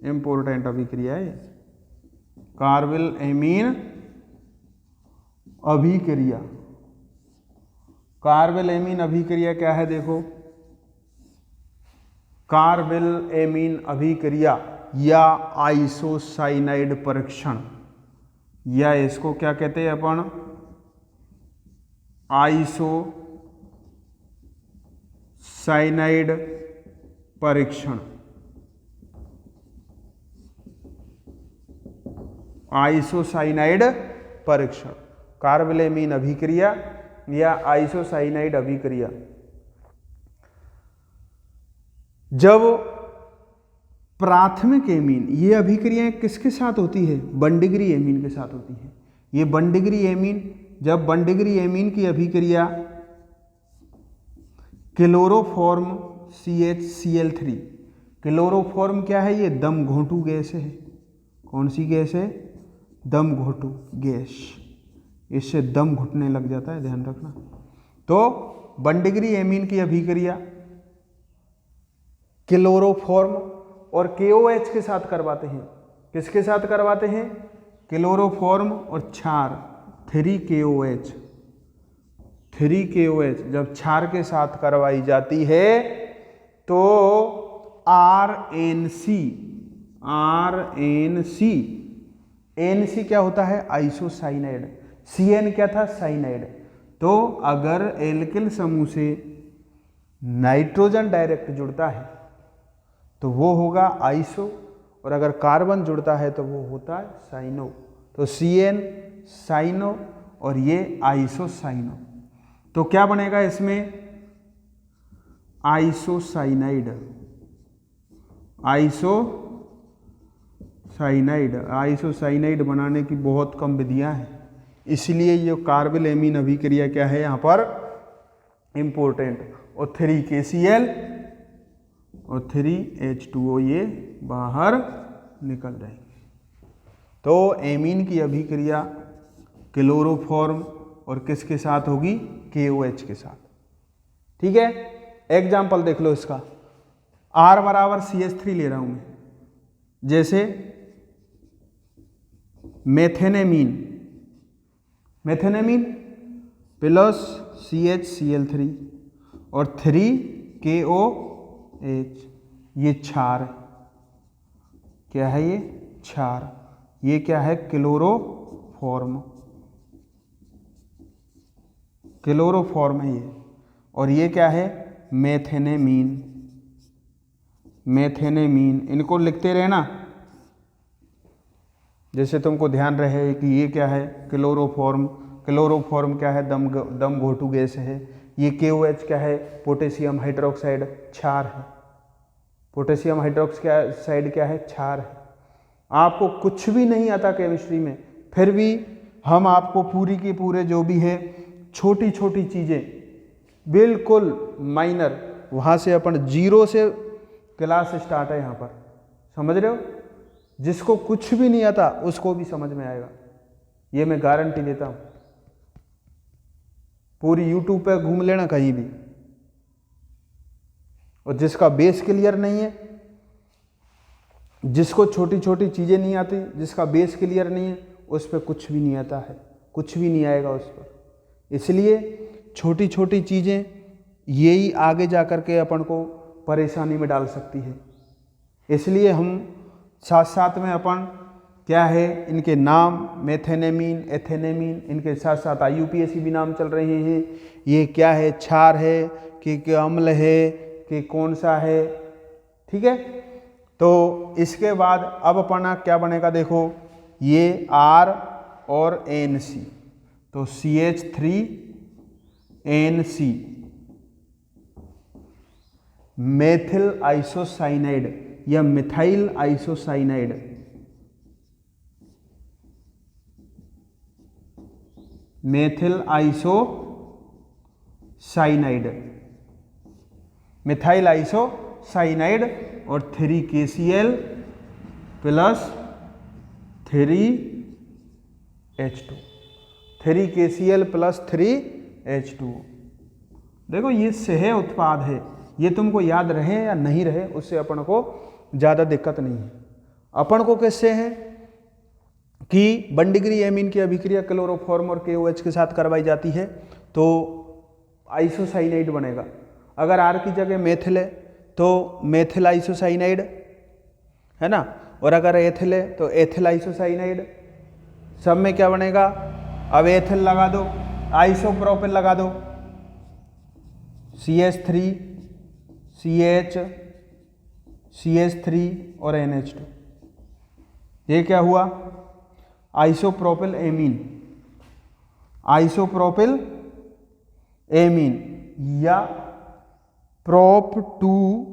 इंपॉर्टेंट अभिक्रिया है। कार्बिल एमीन अभिक्रिया, कार्बिल एमीन अभिक्रिया क्या है, देखो कार्बिल एमीन अभिक्रिया या आइसोसाइनाइड परीक्षण, या इसको क्या कहते हैं अपन, आइसोसाइनाइड परीक्षण, आइसोसाइनाइड परीक्षण, कार्बिल एमीन अभिक्रिया या आइसोसाइनाइड अभिक्रिया। जब प्राथमिक एमीन, ये अभिक्रियाएं किसके साथ होती है, वन डिग्री एमीन के साथ होती है। ये वन डिग्री एमीन, जब वन डिग्री एमीन की अभिक्रिया क्लोरोफॉर्म CHCl3, क्लोरोफॉर्म क्या है, ये दम घोंटू गैस है। कौन सी गैस है, दम घोंटू गैस। इससे दम घुटने लग जाता है, ध्यान रखना। तो 1 डिग्री एमीन की अभिक्रिया क्लोरोफॉर्म और KOH के साथ करवाते हैं। किसके साथ करवाते हैं? क्लोरोफॉर्म और क्षार 3KOH। 3KOH जब क्षार के साथ करवाई जाती है तो RNC NC क्या होता है? आइसोसाइनाइड। CN क्या था? साइनाइड। तो अगर एल्किल समूह से नाइट्रोजन डायरेक्ट जुड़ता है तो वो होगा आइसो, और अगर कार्बन जुड़ता है तो वो होता है साइनो। तो CN साइनो और ये आइसोसाइनो। तो क्या बनेगा इसमें? आइसोसाइनाइड। आइसोसाइनाइड बनाने की बहुत कम विधियां हैं, इसलिए ये कार्बिल एमीन अभिक्रिया क्या है यहाँ पर इंपॉर्टेंट। और 3KCl और 3H2O ये बाहर निकल जाएंगे। तो एमीन की अभिक्रिया क्लोरोफॉर्म और किसके साथ होगी? KOH के साथ। ठीक है, एग्जाम्पल देख लो इसका। R बराबर CH3 ले रहा हूं मैं, जैसे मेथेनेमीन प्लस CHCl3 और 3KOH, ये क्षार है। क्या है ये? क्षार। ये क्या है? क्लोरोफॉर्म है ये। और ये क्या है? मेथेनेमीन। इनको लिखते रहना, जैसे तुमको ध्यान रहे कि ये क्या है? क्लोरोफॉर्म क्या है? दम घोटू गैस है। ये KOH क्या है? पोटेशियम हाइड्रोक्साइड, क्षार है। पोटेशियम हाइड्रोक्साइड क्या है? क्षार है। आपको कुछ भी नहीं आता केमिस्ट्री में, फिर भी हम आपको पूरी की पूरे जो भी है छोटी छोटी चीज़ें बिल्कुल माइनर, वहाँ से अपन 0 से क्लास स्टार्ट है यहाँ पर, समझ रहे हो? जिसको कुछ भी नहीं आता उसको भी समझ में आएगा, ये मैं गारंटी देता हूँ। पूरी यूट्यूब पे घूम लेना कहीं भी, और जिसका बेस क्लियर नहीं है, जिसको छोटी छोटी चीज़ें नहीं आती, जिसका बेस क्लियर नहीं है, उस पर कुछ भी नहीं आता है, कुछ भी नहीं आएगा उस पर। इसलिए छोटी छोटी चीज़ें यही आगे जा कर के अपन को परेशानी में डाल सकती है। इसलिए हम साथ साथ में अपन क्या है, इनके नाम मेथेनेमीन, एथेनेमीन, इनके साथ साथ IUPAC भी नाम चल रहे हैं। ये क्या है? क्षार है कि अम्ल है कि कौन सा है? ठीक है। तो इसके बाद अब अपना क्या बनेगा? देखो, ये R और NC, तो CH3NC मेथिल आइसोसाइनाइड या methyl isocyanide. Methyl isocyanide, methyl isocyanide और 3KCl plus 3H2, 3KCl plus 3H2। देखो ये सह उत्पाद है, ये तुमको याद रहे या नहीं रहे उससे अपन को ज़्यादा दिक्कत नहीं है। अपन को किससे है कि 1 डिग्री एमीन की अभिक्रिया क्लोरोफॉर्म और KOH के साथ करवाई जाती है तो आइसोसाइनाइड बनेगा। अगर R की जगह मेथिल है तो मेथिल आइसोसाइनाइड है ना, और अगर एथिल है तो एथिल आइसोसाइनाइड। सब में क्या बनेगा? अब एथिल लगा दो, आइसोप्रोपिल लगा दो, CH3 CH CH3 और NH2। ये क्या हुआ? आइसोप्रोपिल एमीन, आइसोप्रोपिल एमीन या प्रोप 2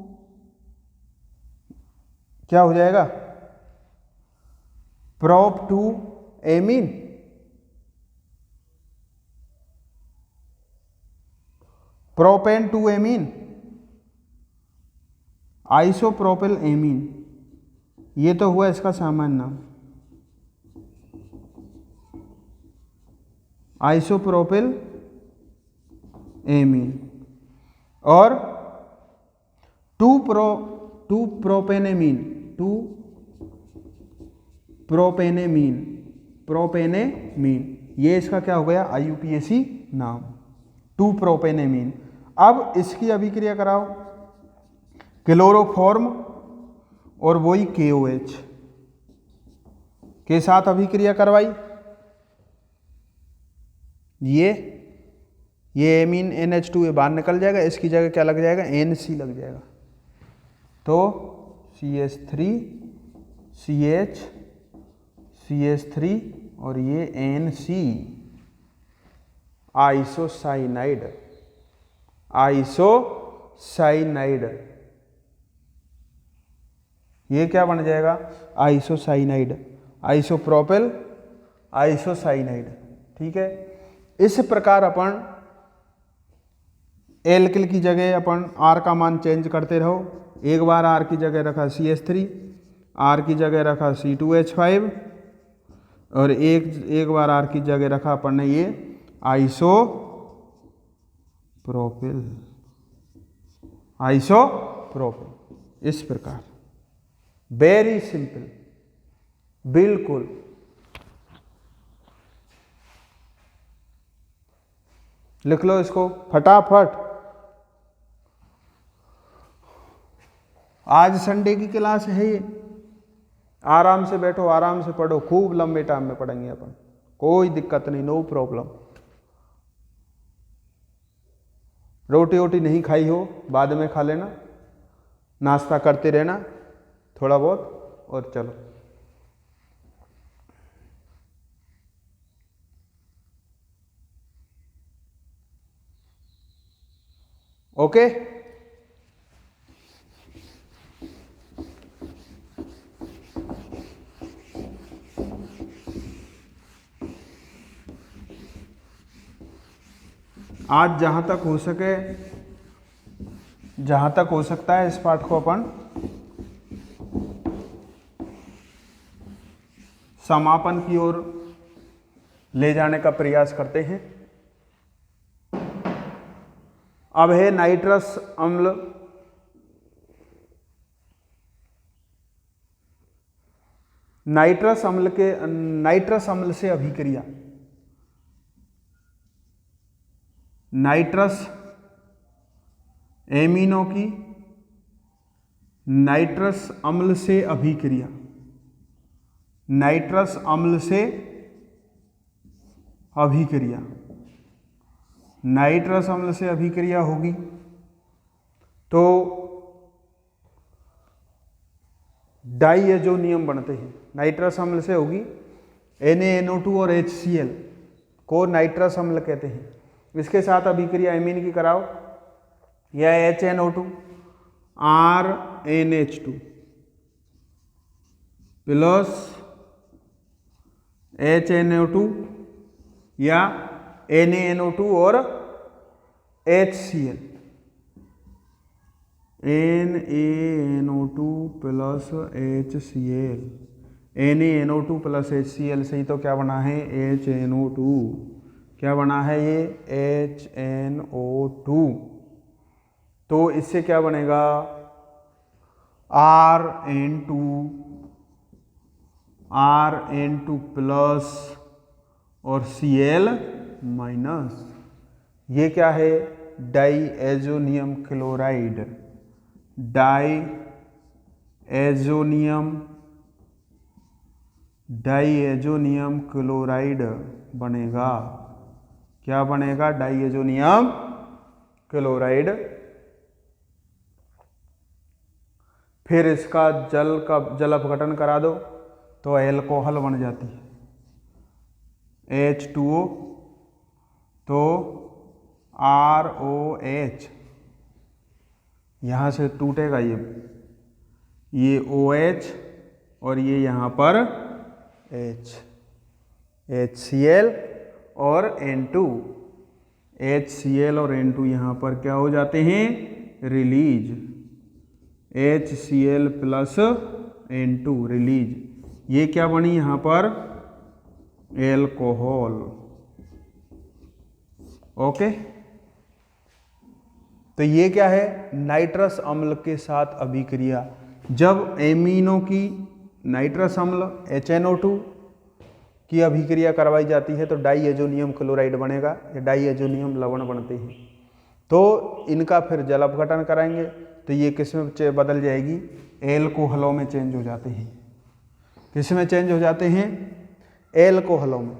क्या हो जाएगा? Prop 2 amine, propane 2 amine, isopropyl amine. ये तो हुआ इसका सामान्य नाम। आइसोप्रोपिल एमीन, और 2-प्रोपेनेमीन, ये इसका क्या हो गया, IUPAC नाम, 2-प्रोपेनेमीन। अब इसकी अभिक्रिया कराओ, क्लोरोफॉर्म और वही KOH के साथ अभिक्रिया करवाई, ये एमीन NH2 ये बाहर निकल जाएगा, इसकी जगह क्या लग जाएगा, NC लग जाएगा, तो CH3 और ये NC, आइसोसाइनाइड, ये क्या बन जाएगा, आइसोसाइनाइड, आइसोप्रोपिल आइसोसाइनाइड। ठीक है, इस प्रकार अपन एल्किल की जगह अपन R का मान चेंज करते रहो। एक बार R की जगह रखा CH3, R की जगह रखा C2H5, और एक बार R की जगह रखा अपन ने ये आइसोप्रोपिल, इस प्रकार। वेरी सिंपल, बिल्कुल। लिख लो इसको फटाफट। आज संडे की क्लास है ये, आराम से बैठो, आराम से पढ़ो, खूब लंबे टाइम में पढ़ेंगे अपन, कोई दिक्कत नहीं, नो प्रॉब्लम। रोटी वोटी नहीं खाई हो बाद में खा लेना, नाश्ता करते रहना थोड़ा बहुत, और चलो। ओके, आज जहां तक हो सकता है इस पाठ को अपन समापन की ओर ले जाने का प्रयास करते हैं। अब है नाइट्रस अम्ल। नाइट्रस अम्ल से अभिक्रिया, नाइट्रस एमिनो की नाइट्रस अम्ल से अभिक्रिया, नाइट्रस अम्ल से अभिक्रिया, नाइट्रस अम्ल से अभिक्रिया होगी तो डाइएजोनियम बनते हैं। नाइट्रस अम्ल से होगी NaNO2 और HCl को नाइट्रस अम्ल कहते हैं। इसके साथ अभिक्रिया एमीन की कराओ, या HNO2 RNH2 प्लस HNO2 या NaNO2 और HCl, NaNO2 plus HCl, NaNO2 plus HCl से ही तो क्या बना है, HNO2। क्या बना है ये, HNO2। तो इससे क्या बनेगा, RN2 प्लस और Cl माइनस। ये क्या है, डाइएजोनियम क्लोराइड, डाइएजोनियम क्लोराइड बनेगा। क्या बनेगा, डाइएजोनियम क्लोराइड। फिर इसका जल अपघटन करा दो तो एल्कोहल बन जाती है, H2O, तो ROH, यहाँ से टूटेगा ये OH और ये यहाँ पर H, HCl और N2, HCl और N2 यहाँ पर क्या हो जाते हैं, release, HCl plus N2 release. ये क्या बनी यहाँ पर, एल्कोहल, ओके, तो ये क्या है, नाइट्रस अम्ल के साथ अभिक्रिया। जब एमिनो की नाइट्रस अम्ल HNO2 की अभिक्रिया करवाई जाती है तो डाईएजोनियम क्लोराइड बनेगा, या डाईएजोनियम लवण बनते हैं। तो इनका फिर जल अपघटन कराएंगे तो ये किस में बदल जाएगी, एल्कोहलों में चेंज हो जाते हैं। किस में चेंज हो जाते हैं, एल्कोहलों में।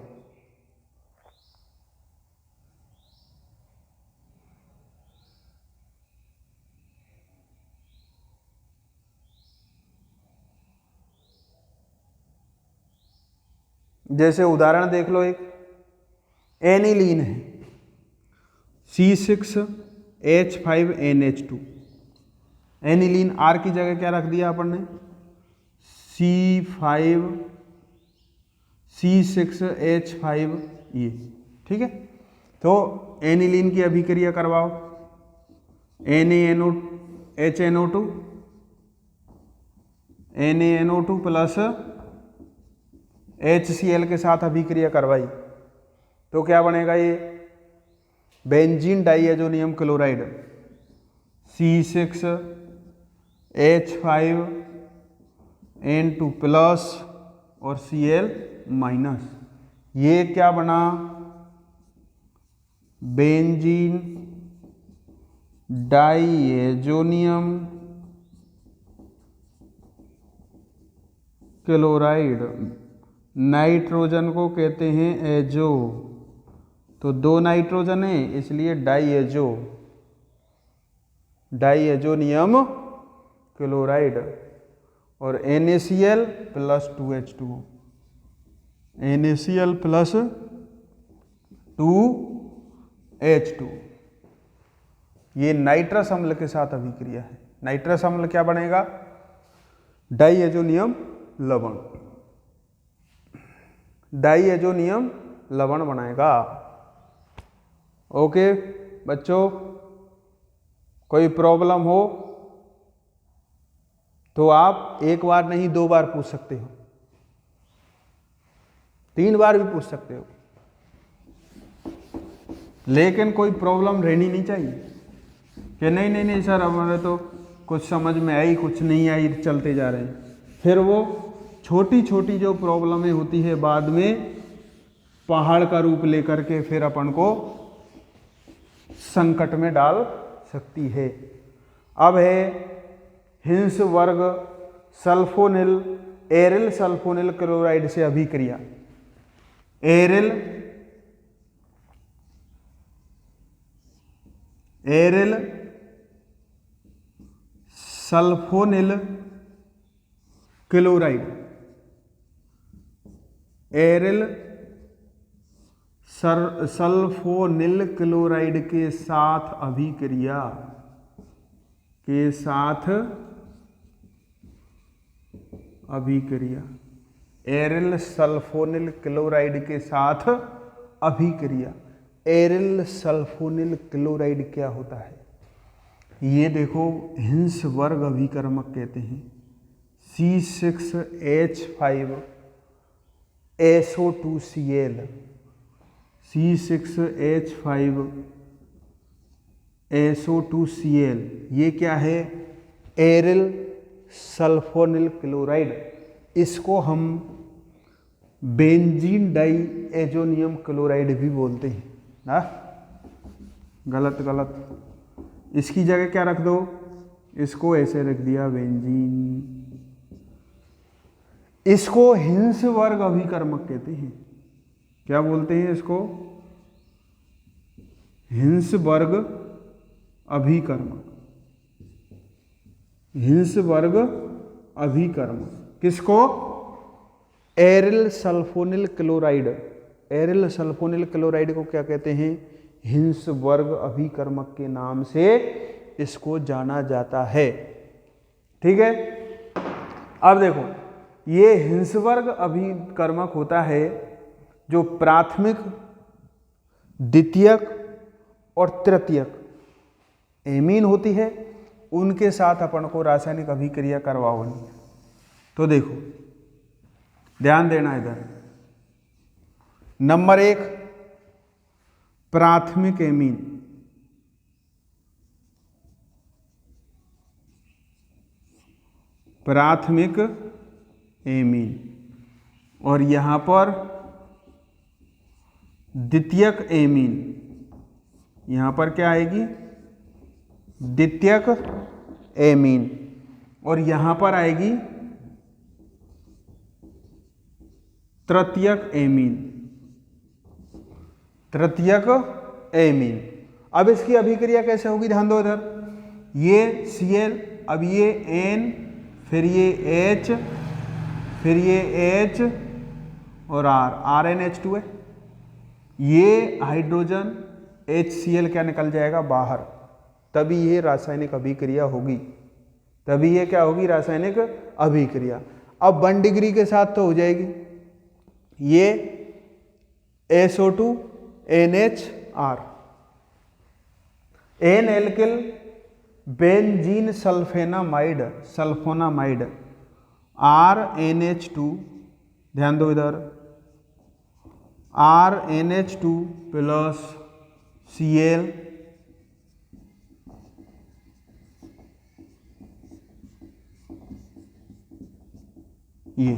जैसे उदाहरण देख लो, एक एनिलीन है C6H5NH2। एनिलीन R की जगह क्या रख दिया अपन ने, C6H5 ये, ठीक है। तो एनिलीन की अभिक्रिया करवाओ, NaNO2 प्लस HCl के साथ अभिक्रिया करवाई तो क्या बनेगा, ये benzene diazonium chloride C6H5N2 plus और Cl माइनस। ये क्या बना, बेंजीन डाईएजोनियम क्लोराइड। नाइट्रोजन को कहते हैं एजो, तो दो नाइट्रोजन है इसलिए डाईएजोनियम क्लोराइड, और NaCl plus 2H2O, NaCl plus 2H2। ये नाइट्रस अम्ल के साथ अभिक्रिया है। नाइट्रस अम्ल क्या बनेगा, डाईएजोनियम लवण, डाईएजोनियम लवण बनाएगा। ओके बच्चों, कोई प्रॉब्लम हो तो आप एक बार नहीं 2 बार पूछ सकते हो, 3 बार भी पूछ सकते हो, लेकिन कोई प्रॉब्लम रहनी नहीं चाहिए कि नहीं सर हमारे तो कुछ समझ में आई, कुछ नहीं आई, चलते जा रहे हैं। फिर वो छोटी छोटी जो प्रॉब्लमें होती है बाद में पहाड़ का रूप लेकर के फिर अपन को संकट में डाल सकती है। अब है हिंस वर्ग सल्फोनिल एरिल सल्फोनिल क्लोराइड से अभिक्रिया। Aryl sulphonyl chloride, aryl sulphonyl chloride के साथ अभिक्रिया, एरिल सल्फोनिल क्लोराइड के साथ अभिक्रिया। एरिल सल्फोनिल क्लोराइड क्या होता है, ये देखो हिंस वर्ग अभिकर्मक कहते हैं। C6H5SO2Cl, C6H5SO2Cl ये क्या है, एरिल सल्फोनिल क्लोराइड। इसको हम बेंजीन डाईएजोनियम क्लोराइड भी बोलते हैं ना, गलत, इसकी जगह क्या रख दो, इसको ऐसे रख दिया बेंजीन। इसको हिंस वर्ग अभिकर्मक कहते हैं। क्या बोलते हैं इसको, हिंस वर्ग अभिकर्मक, हिंस वर्ग अभिकर्मक। किसको, aryl sulphonyl chloride. Aryl sulphonyl chloride को क्या कहते हैं, हिंस वर्ग अभिकर्मक के नाम से इसको जाना जाता है। ठीक है, अब देखो ये हिंस वर्ग अभिकर्मक होता है जो प्राथमिक, द्वितीयक और तृतीयक एमीन होती है, उनके साथ अपन को रासायनिक अभिक्रिया करवानी है। तो देखो ध्यान देना इधर, नंबर 1 प्राथमिक एमीन, प्राथमिक एमीन, और यहां पर द्वितीयक एमीन, यहां पर क्या आएगी, द्वितीयक एमीन, और यहां पर आएगी तृतीयक एमीन, तृतीयक एमीन। अब इसकी अभिक्रिया कैसे होगी, ध्यान दो इधर, ये Cl, अब ये N, फिर ये H, फिर ये H और R, RnH2 है, ये हाइड्रोजन HCl क्या निकल जाएगा बाहर, तभी ये रासायनिक अभिक्रिया होगी, तभी ये क्या होगी, रासायनिक अभिक्रिया। अब 1 डिग्री के साथ तो हो जाएगी, ये SO2 NHR, N alkyl benzene sulphenamide, sulphonamide, RnH2, ध्यान दो इधर, RnH2 प्लस Cl, ये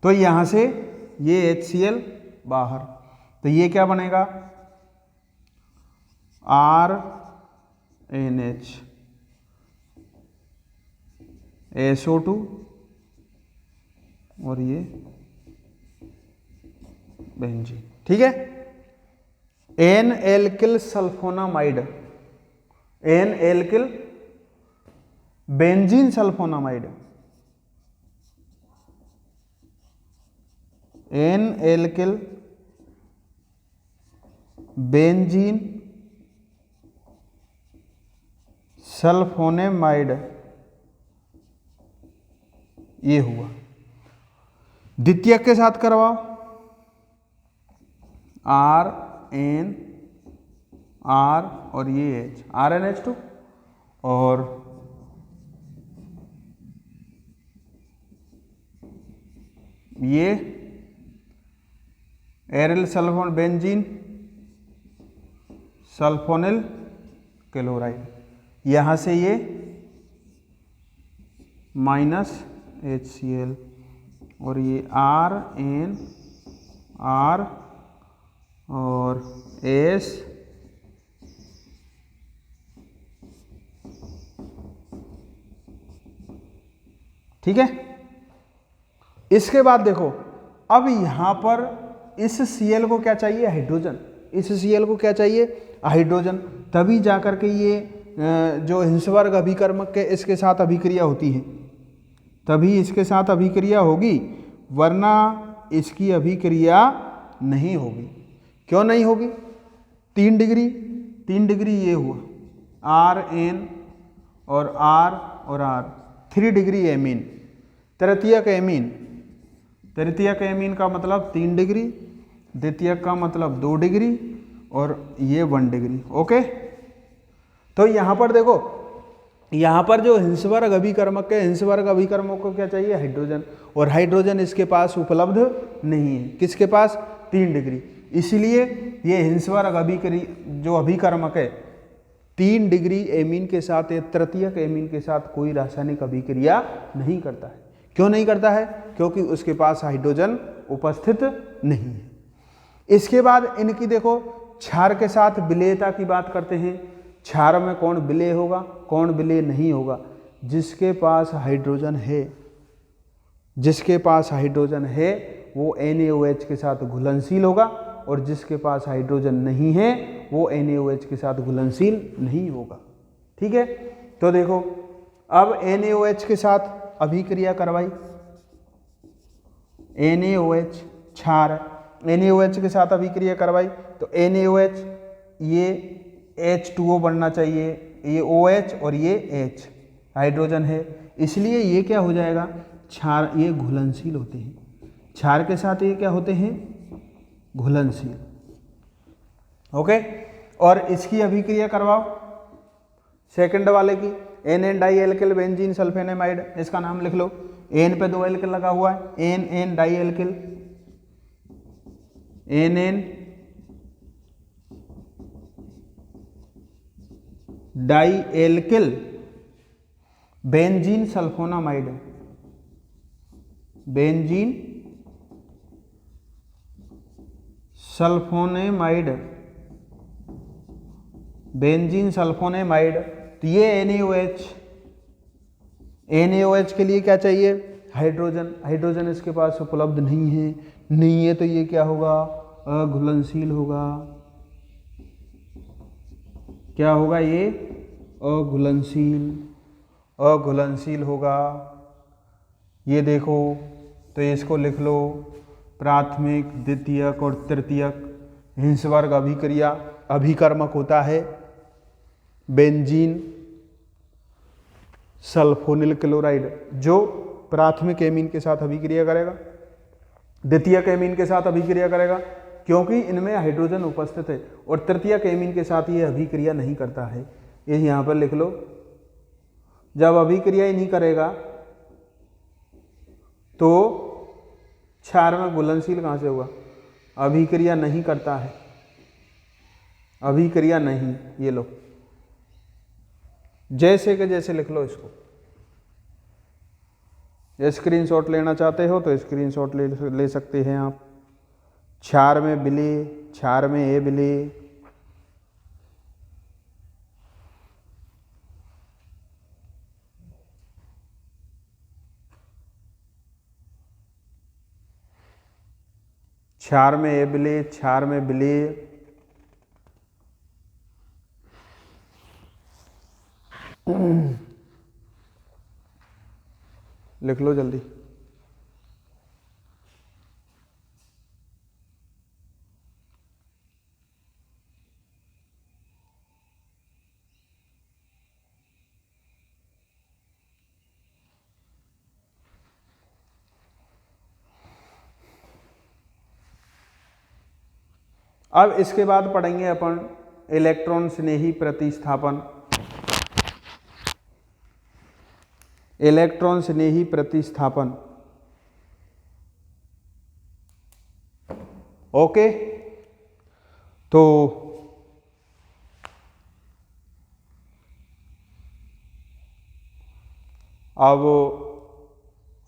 तो यहां से ये HCl बाहर, तो ये क्या बनेगा, RNH SO2 और ये बेंजीन, ठीक है। N alkyl sulfonamide, N alkyl benzene sulfonamide, N alkyl benzene sulfonamide, ये हुआ। द्वितीयक के साथ करवाओ, RN R और ये H, RnH2, और ये aryl sulphone benzene sulphonyl chloride, यहां से ये माइनस HCl और ये RN R और S, ठीक है। इसके बाद देखो, अब यहां पर इस Cl को क्या चाहिए, हाइड्रोजन, इस Cl को क्या चाहिए, हाइड्रोजन, तभी जाकर के ये जो हिंसवर्ग अभिकर्मक के इसके साथ अभिक्रिया होती है, तभी इसके साथ अभिक्रिया होगी, वरना इसकी अभिक्रिया नहीं होगी। क्यों नहीं होगी, 3 डिग्री, 3 डिग्री ये हुआ, RN और R और R, 3 डिग्री एमीन, तृतीयक एमीन, तृतीयक एमीन का मतलब 3 डिग्री, द्वितीयक का मतलब 2 डिग्री, और ये 1 डिग्री, ओके। तो यहाँ पर देखो, यहाँ पर जो हिंसवर्ग अभिकर्मक है, हिंसवर्ग अभिकर्मक को क्या चाहिए, हाइड्रोजन, और हाइड्रोजन इसके पास उपलब्ध नहीं है, किसके पास, 3 डिग्री, इसलिए ये हिंसवर्ग जो अभिकर्मक है 3 डिग्री एमीन के साथ, तृतीयक एमीन के साथ कोई रासायनिक अभिक्रिया नहीं करता है। क्यों नहीं करता है, क्योंकि उसके पास हाइड्रोजन उपस्थित नहीं है। इसके बाद इनकी देखो, क्षार के साथ विलेयता की बात करते हैं। क्षार में कौन विलेय होगा, कौन विलेय नहीं होगा, जिसके पास हाइड्रोजन है, जिसके पास हाइड्रोजन है वो NaOH के साथ घुलनशील होगा, और जिसके पास हाइड्रोजन नहीं है वो NaOH के साथ घुलनशील नहीं होगा, ठीक है। तो देखो, अब NaOH के साथ अभिक्रिया करवाई, NaOH क्षार, NaOH के साथ अभिक्रिया करवाई, तो NaOH ये H2O बनना चाहिए, ये OH और ये H, हाइड्रोजन है, इसलिए ये क्या हो जाएगा, क्षार, ये घुलनशील होते हैं, क्षार के साथ ये क्या होते हैं, घुलनशील, ओके। और इसकी अभिक्रिया करवाओ सेकंड वाले की, NN डाई एल्किल बेंजीन सल्फेनेमाइड, इसका नाम लिख लो, N पे 2 एल्किल लगा हुआ है, NN dialkyl, NN dialkyl benzene sulfonamide, benzene sulfonamide, benzene sulfonamide. तो ये NaOH के लिए क्या चाहिए? हाइड्रोजन। हाइड्रोजन इसके पास उपलब्ध नहीं है तो ये क्या होगा? अघुलनशील होगा। क्या होगा? ये अघुलनशील होगा। ये देखो, तो इसको लिख लो, प्राथमिक, द्वितीयक और तृतीयक हिंसवर्ग अभिक्रिया अभिकर्मक होता है बेंजीन सल्फोनिल क्लोराइड, जो प्राथमिक एमीन के साथ अभिक्रिया करेगा, द्वितीयक एमीन के साथ अभिक्रिया करेगा क्योंकि इनमें हाइड्रोजन उपस्थित है, और तृतीयक एमीन के साथ ये अभिक्रिया नहीं करता है। ये यहाँ पर लिख लो। जब अभिक्रिया ही नहीं करेगा तो क्षार में घुलनशील कहाँ से होगा? अभिक्रिया नहीं करता है, अभिक्रिया नहीं। ये लो, जैसे के जैसे लिख लो इसको। स्क्रीनशॉट लेना चाहते हो तो स्क्रीनशॉट ले सकते हैं आप। क्षार में विलेय, क्षार में ए विलेय, क्षार में ए विलेय, क्षार में विलेय, लिख लो जल्दी। अब इसके बाद पढ़ेंगे अपन इलेक्ट्रॉन स्नेही प्रतिस्थापन। इलेक्ट्रॉन स्नेही प्रतिस्थापन। ओके, तो अब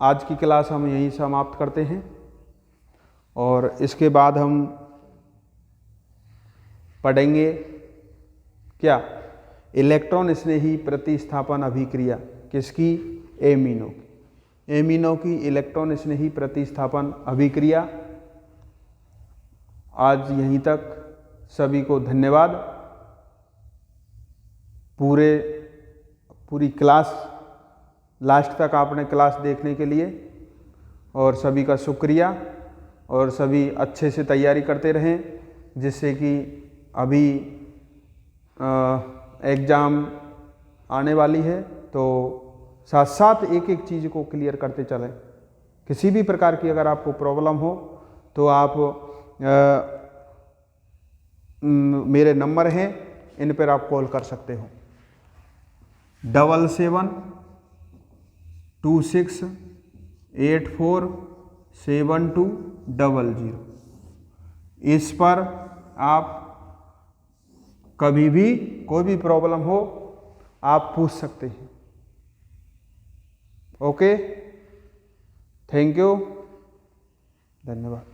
आज की क्लास हम यहीं समाप्त करते हैं, और इसके बाद हम पढ़ेंगे क्या? इलेक्ट्रॉन स्नेही प्रतिस्थापन अभिक्रिया। किसकी? एमीनो की। एमीनो की इलेक्ट्रॉन स्नेही प्रतिस्थापन अभिक्रिया। आज यहीं तक। सभी को धन्यवाद। पूरी क्लास लास्ट तक आपने क्लास देखने के लिए, और सभी का शुक्रिया, और सभी अच्छे से तैयारी करते रहें, जिससे कि अभी एग्ज़ाम आने वाली है, तो साथ साथ एक एक चीज़ को क्लियर करते चलें। किसी भी प्रकार की अगर आपको प्रॉब्लम हो तो आप मेरे नंबर हैं, इन पर आप कॉल कर सकते हो। 7726847200। इस पर आप कभी भी कोई भी प्रॉब्लम हो आप पूछ सकते हैं। ओके, थैंक यू, धन्यवाद।